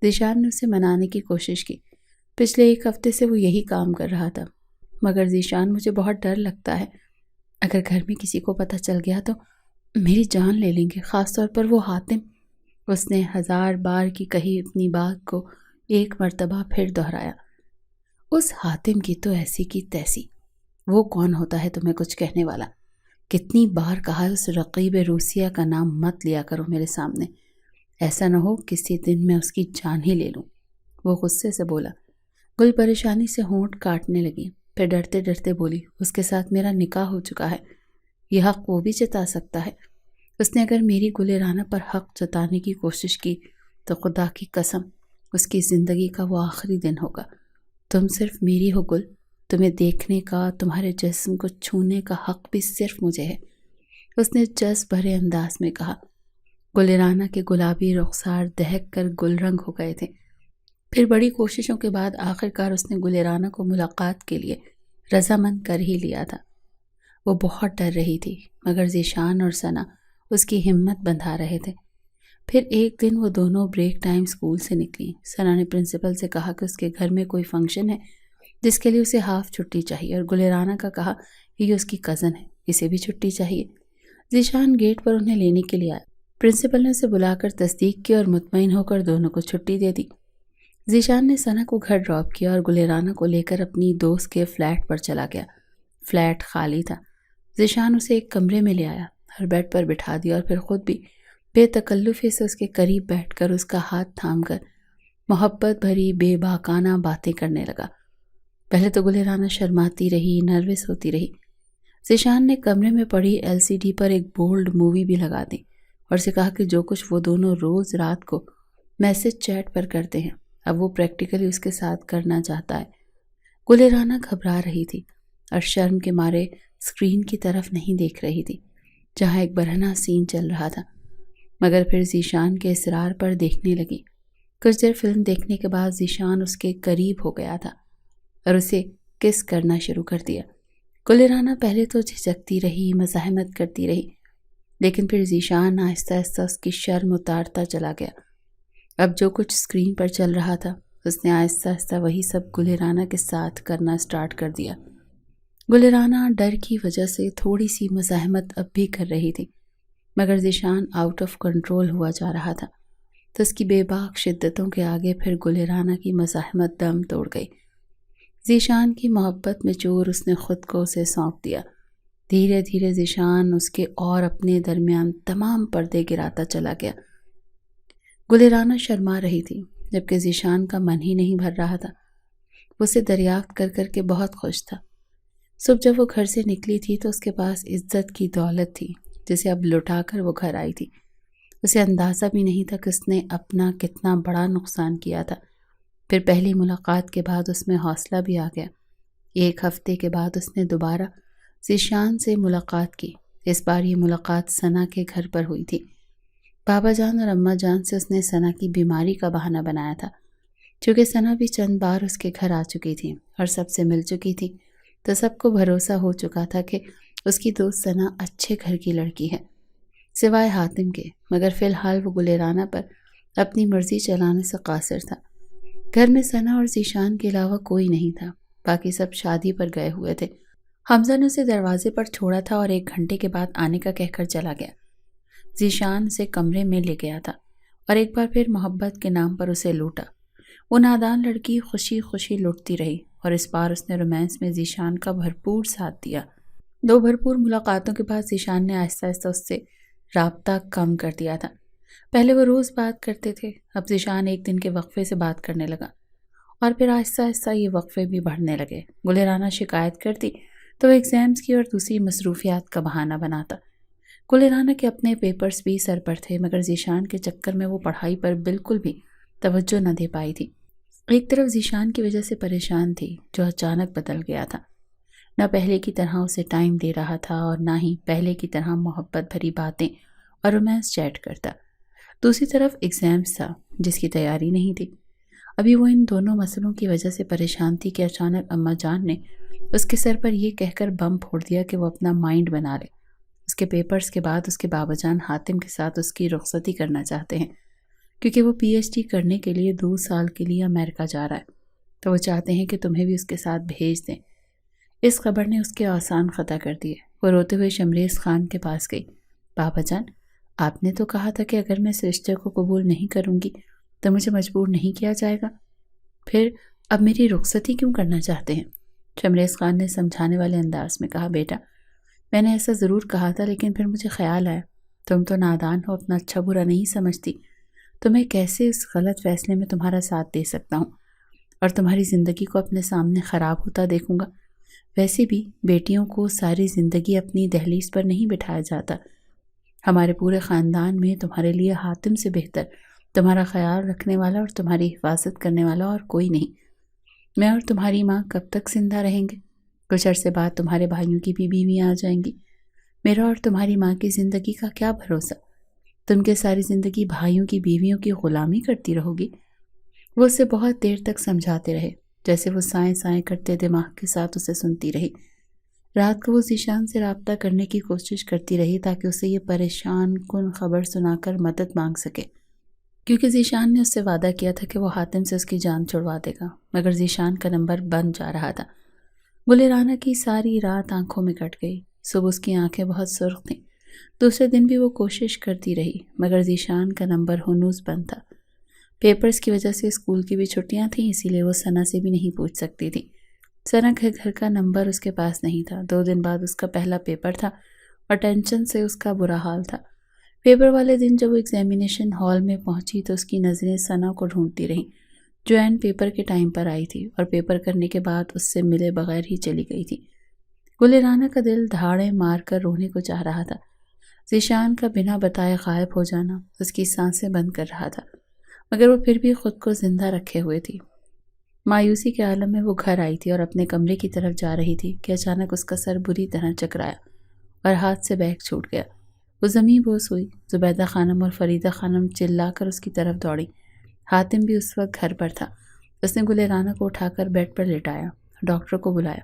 ذیشان نے اسے منانے کی کوشش کی۔ پچھلے 1 ہفتے سے وہ یہی کام کر رہا تھا۔ مگر ذیشان، مجھے بہت ڈر لگتا ہے، اگر گھر میں کسی کو پتہ چل گیا تو میری جان لے لیں گے، خاص طور پر وہ حاتم۔ اس نے 1000 بار کی کہی اپنی بات کو 1 مرتبہ پھر دہرایا۔ اس حاتم کی تو ایسی کی تیسی، وہ کون ہوتا ہے تمہیں کچھ کہنے والا؟ کتنی بار کہا ہے اس رقیب روسیہ کا نام مت لیا کرو میرے سامنے، ایسا نہ ہو کسی دن میں اس کی جان ہی لے لوں۔ وہ غصے سے بولا۔ گل پریشانی سے ہونٹ کاٹنے لگی، پھر ڈرتے ڈرتے بولی، اس کے ساتھ میرا نکاح ہو چکا ہے، یہ حق وہ بھی جتا سکتا ہے۔ اس نے اگر میری گل پر حق جتانے کی کوشش کی تو خدا کی قسم اس کی زندگی کا وہ آخری دن ہوگا۔ تم صرف میری ہو گل، تمہیں دیکھنے کا، تمہارے جسم کو چھونے کا حق بھی صرف مجھے ہے، اس نے جذب بھرے انداز میں کہا۔ گل کے گلابی رخسار دہک کر گل رنگ ہو گئے تھے۔ پھر بڑی کوششوں کے بعد آخرکار اس نے گل کو ملاقات کے لیے رضامند کر ہی لیا تھا۔ وہ بہت ڈر رہی تھی، مگر ذیشان اور ثنا اس کی ہمت بندھا رہے تھے۔ پھر ایک دن وہ دونوں بریک ٹائم اسکول سے نکلی۔ ثنا نے پرنسپل سے کہا کہ اس کے گھر میں کوئی فنکشن ہے جس کے لیے اسے ہاف چھٹی چاہیے، اور گلرانا کا کہا کہ یہ اس کی کزن ہے، اسے بھی چھٹی چاہیے۔ ذیشان گیٹ پر انہیں لینے کے لیے آیا۔ پرنسپل نے اسے بلا کر تصدیق کی اور مطمئن ہو کر دونوں کو چھٹی دے دی۔ ذیشان نے ثنا کو گھر ڈراپ کیا اور گلرانا کو لے کر اپنی دوست کے فلیٹ پر چلا گیا۔ فلیٹ خالی تھا۔ ذیشان اسے ایک کمرے میں لے آیا اور بیڈ پر بٹھا دیا، اور پھر خود بھی بے تکلفی سے اس کے قریب بیٹھ کر اس کا ہاتھ تھام کر محبت بھری بے باکانہ باتیں کرنے لگا۔ پہلے تو گلرانا شرماتی رہی، نروس ہوتی رہی۔ ذیشان نے کمرے میں پڑی LCD پر ایک بولڈ مووی بھی لگا دی اور اسے کہا کہ جو کچھ وہ دونوں روز رات کو میسج چیٹ پر کرتے ہیں اب وہ پریکٹیکلی اس کے ساتھ کرنا چاہتا ہے۔ گلرانا گھبرا رہی تھی اور شرم کے مارے اسکرین کی طرف نہیں دیکھ رہی تھی جہاں ایک برہنہ سین چل رہا تھا، مگر پھر ذیشان کے اصرار پر دیکھنے لگی۔ کچھ دیر فلم دیکھنے کے بعد ذیشان اس کے قریب ہو گیا تھا اور اسے کس کرنا شروع کر دیا۔ گلرانا پہلے تو جھجکتی رہی، مزاحمت کرتی رہی، لیکن پھر ذیشان آہستہ آہستہ اس کی شرم اتارتا چلا گیا۔ اب جو کچھ اسکرین پر چل رہا تھا اس نے آہستہ آہستہ وہی سب گلرانا کے ساتھ کرنا سٹارٹ کر دیا۔ گلرانا ڈر کی وجہ سے تھوڑی سی مزاحمت اب بھی کر رہی تھی، مگر ذیشان آؤٹ آف کنٹرول ہوا جا رہا تھا، تو اس کی بے باک شدتوں کے آگے پھر گلرانا کی مزاحمت دم توڑ گئی۔ ذیشان کی محبت میں چور اس نے خود کو اسے سونپ دیا۔ دھیرے دھیرے ذیشان اس کے اور اپنے درمیان تمام پردے گراتا چلا گیا۔ گلرانا شرما رہی تھی جبکہ ذیشان کا من ہی نہیں بھر رہا تھا۔ وہ اسے دریافت کر کر کے بہت خوش تھا۔ صبح جب وہ گھر سے نکلی تھی تو اس کے پاس عزت کی دولت تھی جسے اب لٹا کر وہ گھر آئی تھی۔ اسے اندازہ بھی نہیں تھا کہ اس نے اپنا کتنا بڑا نقصان کیا تھا۔ پھر پہلی ملاقات کے بعد اس میں حوصلہ بھی آ گیا۔ ایک ہفتے کے بعد اس نے دوبارہ ذیشان سے ملاقات کی۔ اس بار یہ ملاقات ثنا کے گھر پر ہوئی تھی۔ بابا جان اور اماں جان سے اس نے ثنا کی بیماری کا بہانہ بنایا تھا۔ چونکہ ثنا بھی چند بار اس کے گھر آ چکی تھی اور سب سے مل چکی تھی، تو سب کو بھروسہ ہو چکا تھا کہ اس کی دوست ثنا اچھے گھر کی لڑکی ہے، سوائے حاتم کے، مگر فی الحال وہ گلرانا پر اپنی مرضی چلانے سے قاصر تھا۔ گھر میں ثنا اور ذیشان کے علاوہ کوئی نہیں تھا، باقی سب شادی پر گئے ہوئے تھے۔ حمزہ نے اسے دروازے پر چھوڑا تھا اور 1 گھنٹے کے بعد آنے کا کہہ کر چلا گیا۔ ذیشان اسے کمرے میں لے گیا تھا اور ایک بار پھر محبت کے نام پر اسے لوٹا۔ وہ نادان لڑکی خوشی خوشی لٹتی رہی اور اس بار اس نے رومانس میں ذیشان کا بھرپور ساتھ دیا۔ 2 بھرپور ملاقاتوں کے بعد ذیشان نے آہستہ آہستہ اس سے رابطہ کم کر دیا تھا۔ پہلے وہ روز بات کرتے تھے، اب ذیشان ایک دن کے وقفے سے بات کرنے لگا اور پھر آہستہ آہستہ یہ وقفے بھی بڑھنے لگے۔ گلرانا شکایت کرتی تو وہ ایگزامز کی اور دوسری مصروفیات کا بہانہ بناتا۔ گلرانا کے اپنے پیپرز بھی سر پر تھے، مگر ذیشان کے چکر میں وہ پڑھائی پر بالکل بھی توجہ نہ دے پائی تھی۔ ایک طرف ذیشان کی وجہ سے پریشان تھی جو اچانک بدل گیا تھا، نہ پہلے کی طرح اسے ٹائم دے رہا تھا اور نہ ہی پہلے کی طرح محبت بھری باتیں اور رومانس چیٹ کرتا۔ دوسری طرف ایگزامز تھا جس کی تیاری نہیں تھی۔ ابھی وہ ان دونوں مسئلوں کی وجہ سے پریشان تھی کہ اچانک اماں جان نے اس کے سر پر یہ کہہ کر بم پھوڑ دیا کہ وہ اپنا مائنڈ بنا لے۔ اس کے پیپرز کے بعد اس کے بابا جان حاتم کے ساتھ اس کی رخصتی کرنا چاہتے ہیں، کیونکہ وہ PhD کرنے کے لیے 2 سال کے لیے امریکہ جا رہا ہے، تو وہ چاہتے ہیں کہ تمہیں بھی اس کے ساتھ بھیج دیں۔ اس خبر نے اس کے آسان خطا کر دیے۔ وہ روتے ہوئے شمریز خان کے پاس گئی۔ بابا جان، آپ نے تو کہا تھا کہ اگر میں اس رشتے کو قبول نہیں کروں گی تو مجھے مجبور نہیں کیا جائے گا، پھر اب میری رخصتی کیوں کرنا چاہتے ہیں؟ شمریز خان نے سمجھانے والے انداز میں کہا، بیٹا میں نے ایسا ضرور کہا تھا، لیکن پھر مجھے خیال آیا تم تو نادان ہو، اپنا اچھا برا نہیں سمجھتی، تو میں کیسے اس غلط فیصلے میں تمہارا ساتھ دے سکتا ہوں اور تمہاری زندگی کو اپنے سامنے خراب ہوتا دیکھوں گا۔ ویسے بھی بیٹیوں کو ساری زندگی اپنی دہلیز پر نہیں بٹھایا جاتا۔ ہمارے پورے خاندان میں تمہارے لیے حاتم سے بہتر تمہارا خیال رکھنے والا اور تمہاری حفاظت کرنے والا اور کوئی نہیں۔ میں اور تمہاری ماں کب تک زندہ رہیں گے؟ کچھ عرصے بعد تمہارے بھائیوں کی بھی بیویاں آ جائیں گی۔ میرا اور تمہاری ماں کی زندگی کا کیا بھروسہ؟ تم کے ساری زندگی بھائیوں کی بیویوں کی غلامی کرتی رہو گی۔ وہ اسے بہت دیر تک سمجھاتے رہے، جیسے وہ سائیں سائیں کرتے دماغ کے ساتھ اسے سنتی رہی۔ رات کو وہ ذیشان سے رابطہ کرنے کی کوشش کرتی رہی تاکہ اسے یہ پریشان کن خبر سنا کر مدد مانگ سکے، کیونکہ ذیشان نے اس سے وعدہ کیا تھا کہ وہ حاتم سے اس کی جان چھڑوا دے گا، مگر ذیشان کا نمبر بند جا رہا تھا۔ گل رانا کی ساری رات آنکھوں میں کٹ گئی۔ صبح اس کی آنکھیں بہت سرخ تھیں۔ دوسرے دن بھی وہ کوشش کرتی رہی، مگر ذیشان کا نمبر ہنوز بند تھا۔ پیپرز کی وجہ سے اسکول کی بھی چھٹیاں تھیں، اسی لیے وہ ثنا سے بھی نہیں پوچھ سکتی تھی۔ ثنا کے گھر کا نمبر اس کے پاس نہیں تھا۔ 2 دن بعد اس کا پہلا پیپر تھا اور ٹینشن سے اس کا برا حال تھا۔ پیپر والے دن جب وہ ایگزامینیشن ہال میں پہنچی تو اس کی نظریں ثنا کو ڈھونڈتی رہیں، جو عین پیپر کے ٹائم پر آئی تھی اور پیپر کرنے کے بعد اس سے ملے بغیر ہی چلی گئی تھی۔ گل رانا کا دل دھاڑیں مار کر رونے کو چاہ رہا تھا۔ ذیشان کا بنا بتائے غائب ہو جانا اس کی سانسیں بند کر رہا تھا، مگر وہ پھر بھی خود کو زندہ رکھے ہوئے تھی۔ مایوسی کے عالم میں وہ گھر آئی تھی اور اپنے کمرے کی طرف جا رہی تھی کہ اچانک اس کا سر بری طرح چکرایا اور ہاتھ سے بیگ چھوٹ گیا۔ وہ زمین بوس ہوئی۔ زبیدہ خانم اور فریدہ خانم چلا کر اس کی طرف دوڑی۔ حاتم بھی اس وقت گھر پر تھا۔ اس نے گل رانا کو اٹھا کر بیڈ پر لٹایا، ڈاکٹر کو بلایا۔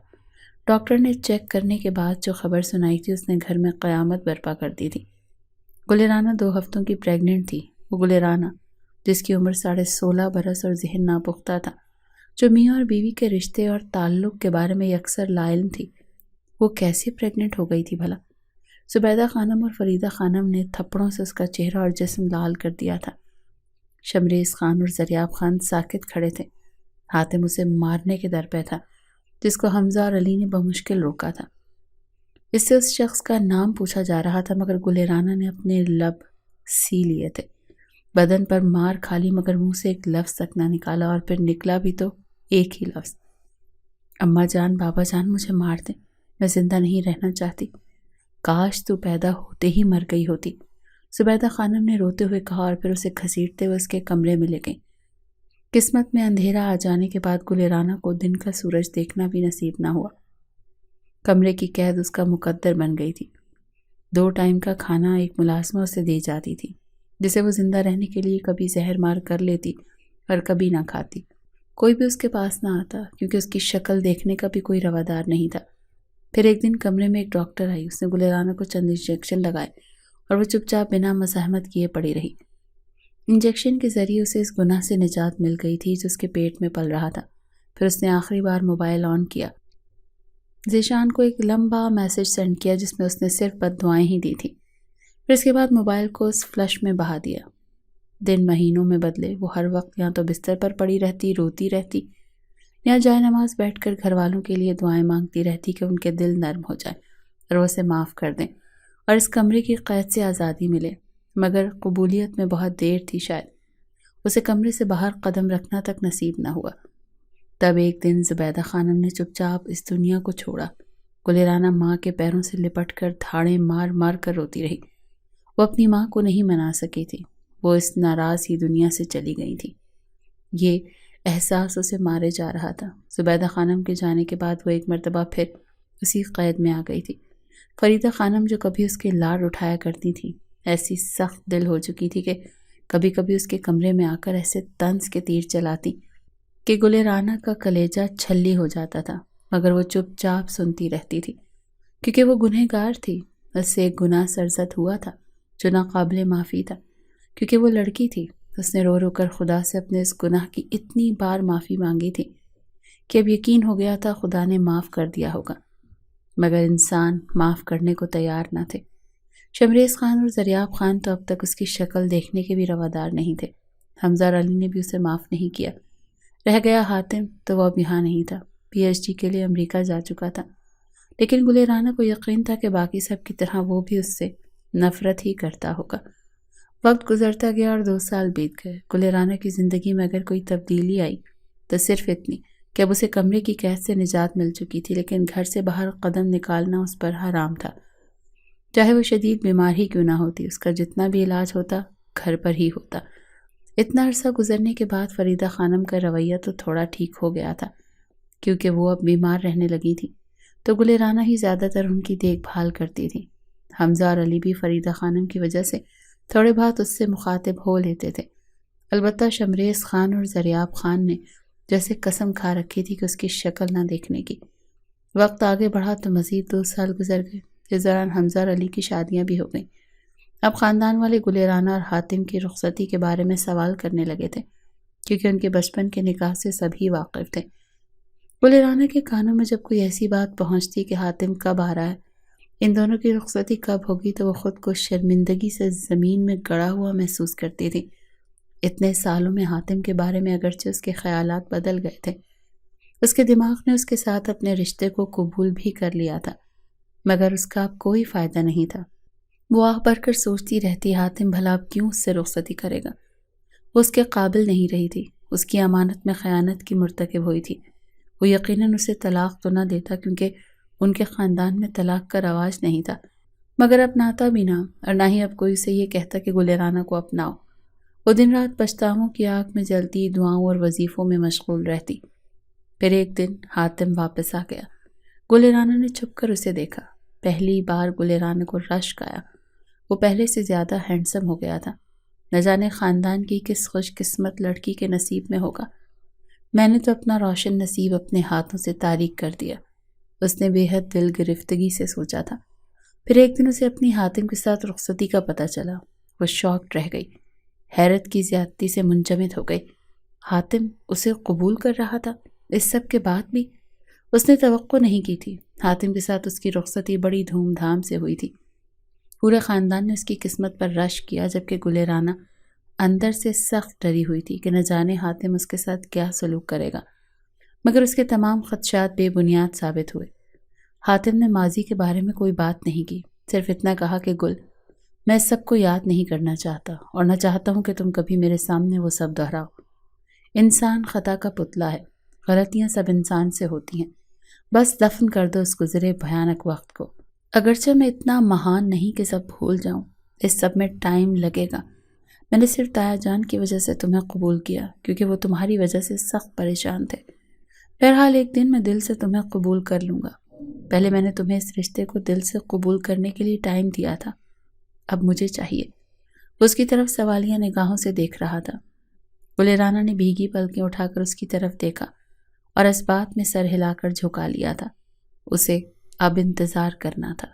ڈاکٹر نے چیک کرنے کے بعد جو خبر سنائی تھی اس نے گھر میں قیامت برپا کر دی تھی۔ گل رانا 2 ہفتوں کی پریگننٹ تھی۔ وہ گل رانا جس کی عمر 16.5 برس اور ذہن ناپختہ تھا، جو میاں اور بیوی کے رشتے اور تعلق کے بارے میں یکسر لا علم تھی، وہ کیسے پریگننٹ ہو گئی تھی بھلا؟ زبیدہ خانم اور فریدہ خانم نے تھپڑوں سے اس کا چہرہ اور جسم لال کر دیا تھا۔ شمریز خان اور زریاب خان ساکت کھڑے تھے۔ حاتم اسے مارنے کے در پہ تھا، جس کو حمزہ اور علی نے بمشکل روکا تھا۔ اس سے اس شخص کا نام پوچھا جا رہا تھا، مگر گل رانا نے اپنے لب سی لیے تھے۔ بدن پر مار کھا لی، مگر منہ سے ایک لفظ تک نہ نکالا، اور پھر نکلا بھی تو ایک ہی لفظ، اماں جان، بابا جان، مجھے مار دیں، میں زندہ نہیں رہنا چاہتی، کاش تو پیدا ہوتے ہی مر گئی ہوتی۔ زبیدہ خانم نے روتے ہوئے کہا اور پھر اسے گھسیٹتے ہوئے اس کے کمرے میں لے گئی۔ قسمت میں اندھیرا آ جانے کے بعد گل رانا کو دن کا سورج دیکھنا بھی نصیب نہ ہوا۔ کمرے کی قید اس کا مقدر بن گئی تھی۔ 2 ٹائم کا کھانا ایک ملازمہ اسے دی جاتی تھی، جسے وہ زندہ رہنے کے لیے کبھی زہر مار کر لیتی اور کبھی نہ کھاتی۔ کوئی بھی اس کے پاس نہ آتا، کیونکہ اس کی شکل دیکھنے کا بھی کوئی روادار نہیں تھا۔ پھر ایک دن کمرے میں ایک ڈاکٹر آئی۔ اس نے گل رانا کو چند انجیکشن لگائے اور وہ چپ چاپ بنا مزاحمت کیے پڑی رہی۔ انجیکشن کے ذریعے اسے اس گناہ سے نجات مل گئی تھی جو اس کے پیٹ میں پل رہا تھا۔ پھر اس نے آخری بار موبائل آن کیا، ذیشان کو ایک لمبا میسج سینڈ کیا جس میں اس نے صرف بد دعائیں ہی دی تھی۔ پھر اس کے بعد موبائل کو اس فلش میں بہا دیا۔ دن مہینوں میں بدلے۔ وہ ہر وقت یا تو بستر پر پڑی رہتی، روتی رہتی، یا جائے نماز بیٹھ کر گھر والوں کے لیے دعائیں مانگتی رہتی کہ ان کے دل نرم ہو جائیں اور وہ اسے معاف کر دیں اور اس کمرے کی قید سے آزادی ملے۔ مگر قبولیت میں بہت دیر تھی، شاید اسے کمرے سے باہر قدم رکھنا تک نصیب نہ ہوا۔ تب ایک دن زبیدہ خانم نے چپ چاپ اس دنیا کو چھوڑا۔ گل رانا ماں کے پیروں سے لپٹ کر دھاڑیں مار مار کر روتی رہی۔ وہ اپنی ماں کو نہیں منا سکی تھی۔ وہ اس ناراض ہی دنیا سے چلی گئی تھی۔ یہ احساس اسے مارے جا رہا تھا۔ زبیدہ خانم کے جانے کے بعد وہ ایک مرتبہ پھر اسی قید میں آ گئی تھی۔ فریدہ خانم جو کبھی اس کے لاڈ اٹھایا کرتی تھی، ایسی سخت دل ہو چکی تھی کہ کبھی کبھی اس کے کمرے میں آ کر ایسے طنز کے تیر چلاتی کہ گل رانا کا کلیجہ چھلی ہو جاتا تھا، مگر وہ چپ چاپ سنتی رہتی تھی، کیونکہ وہ گنہگار تھی۔ اس سے ایک گناہ سرزد ہوا تھا جو ناقابل معافی تھا۔ کیونکہ وہ لڑکی تھی، اس نے رو رو کر خدا سے اپنے اس گناہ کی اتنی بار معافی مانگی تھی کہ اب یقین ہو گیا تھا خدا نے معاف کر دیا ہوگا، مگر انسان معاف کرنے کو تیار نہ تھے۔ شمریز خان اور زریاب خان تو اب تک اس کی شکل دیکھنے کے بھی روادار نہیں تھے۔ حمزہ اور علی نے بھی اسے معاف نہیں کیا۔ رہ گیا حاتم، تو وہ اب یہاں نہیں تھا، PhD کے لیے امریکہ جا چکا تھا۔ لیکن گل رانا کو یقین تھا کہ باقی سب کی طرح وہ بھی اس سے نفرت ہی کرتا ہوگا۔ وقت گزرتا گیا اور 2 سال بیت گئے۔ گل رانا کی زندگی میں اگر کوئی تبدیلی آئی تو صرف اتنی کہ اب اسے کمرے کی قید سے نجات مل چکی تھی، لیکن گھر سے باہر قدم نکالنا اس پر حرام تھا، چاہے وہ شدید بیمار ہی کیوں نہ ہوتی۔ اس کا جتنا بھی علاج ہوتا گھر پر ہی ہوتا۔ اتنا عرصہ گزرنے کے بعد فریدہ خانم کا رویہ تو تھوڑا ٹھیک ہو گیا تھا، کیونکہ وہ اب بیمار رہنے لگی تھی، تو گل رانا ہی زیادہ تر ان کی دیکھ بھال کرتی تھی۔ حمزہ اور علی بھی فریدہ خانم کی وجہ سے تھوڑے بہت اس سے مخاطب ہو لیتے تھے۔ البتہ شمریز خان اور زریاب خان نے جیسے قسم کھا رکھی تھی کہ اس کی شکل نہ دیکھنے کی۔ وقت آگے بڑھا تو مزید 2 سال گزر گئے، اس دوران حمزہ اور علی کی شادیاں بھی ہو گئیں۔ اب خاندان والے گل رانا اور حاتم کی رخصتی کے بارے میں سوال کرنے لگے تھے، کیونکہ ان کے بچپن کے نکاح سے سبھی واقف تھے۔ گل رانا کے کانوں میں جب کوئی ایسی بات پہنچتی کہ حاتم کب آ رہا ہے، ان دونوں کی رخصتی کب ہوگی، تو وہ خود کو شرمندگی سے زمین میں گڑا ہوا محسوس کرتی تھی۔ اتنے سالوں میں حاتم کے بارے میں اگرچہ اس کے خیالات بدل گئے تھے، اس کے دماغ نے اس کے ساتھ اپنے رشتے کو قبول بھی کر لیا تھا، مگر اس کا اب کوئی فائدہ نہیں تھا۔ وہ آہ بھر کر سوچتی رہتی حاتم بھلا اب کیوں اس سے رخصتی کرے گا۔ وہ اس کے قابل نہیں رہی تھی، اس کی امانت میں خیانت کی مرتکب ہوئی تھی۔ وہ یقیناً اسے طلاق تو نہ دیتا، کیونکہ ان کے خاندان میں طلاق کا رواج نہیں تھا، مگر اپناتا بھی نہ، اور نہ ہی اب کوئی اسے یہ کہتا کہ گل رانا کو اپناؤ۔ وہ دن رات پچھتاووں کی آگ میں جلتی، دعاؤں اور وظیفوں میں مشغول رہتی۔ پھر ایک دن حاتم واپس آ گیا۔ گل رانا نے چھپ کر اسے دیکھا۔ پہلی بار گل رانا کو رشک آیا۔ وہ پہلے سے زیادہ ہینڈسم ہو گیا تھا۔ نہ جانے خاندان کی کس خوش قسمت لڑکی کے نصیب میں ہوگا۔ میں نے تو اپنا روشن نصیب اپنے ہاتھوں سے تاریک کر دیا، اس نے بے حد دل گرفتگی سے سوچا تھا۔ پھر ایک دن اسے اپنی حاتم کے ساتھ رخصتی کا پتہ چلا۔ وہ شاکڈ رہ گئی، حیرت کی زیادتی سے منجمد ہو گئی۔ حاتم اسے قبول کر رہا تھا، اس سب کے بعد بھی۔ اس نے توقع نہیں کی تھی۔ حاتم کے ساتھ اس کی رخصتی بڑی دھوم دھام سے ہوئی تھی۔ پورے خاندان نے اس کی قسمت پر رشک کیا، جبکہ گل رانا اندر سے سخت ڈری ہوئی تھی کہ نہ جانے حاتم اس کے ساتھ کیا سلوک کرے گا، مگر اس کے تمام خدشات بے بنیاد ثابت ہوئے۔ حاتم نے ماضی کے بارے میں کوئی بات نہیں کی، صرف اتنا کہا کہ گل، میں اس سب کو یاد نہیں کرنا چاہتا، اور نہ چاہتا ہوں کہ تم کبھی میرے سامنے وہ سب دہراؤ۔ انسان خطا کا پتلا ہے، غلطیاں سب انسان سے ہوتی ہیں، بس دفن کر دو اس گزرے بھیانک وقت کو۔ اگرچہ میں اتنا مہان نہیں کہ سب بھول جاؤں، اس سب میں ٹائم لگے گا۔ میں نے صرف تایا جان کی وجہ سے تمہیں قبول کیا، کیونکہ وہ تمہاری وجہ سے سخت پریشان تھے۔ بہرحال ایک دن میں دل سے تمہیں قبول کر لوں گا۔ پہلے میں نے تمہیں اس رشتے کو دل سے قبول کرنے کے لیے ٹائم دیا تھا، اب مجھے چاہیے۔ وہ اس کی طرف سوالیہ نگاہوں سے دیکھ رہا تھا۔ گل رانا نے بھیگی پلکیں اٹھا کر اس کی طرف دیکھا اور اس بات میں سر ہلا کر جھکا لیا تھا۔ اسے اب انتظار کرنا تھا۔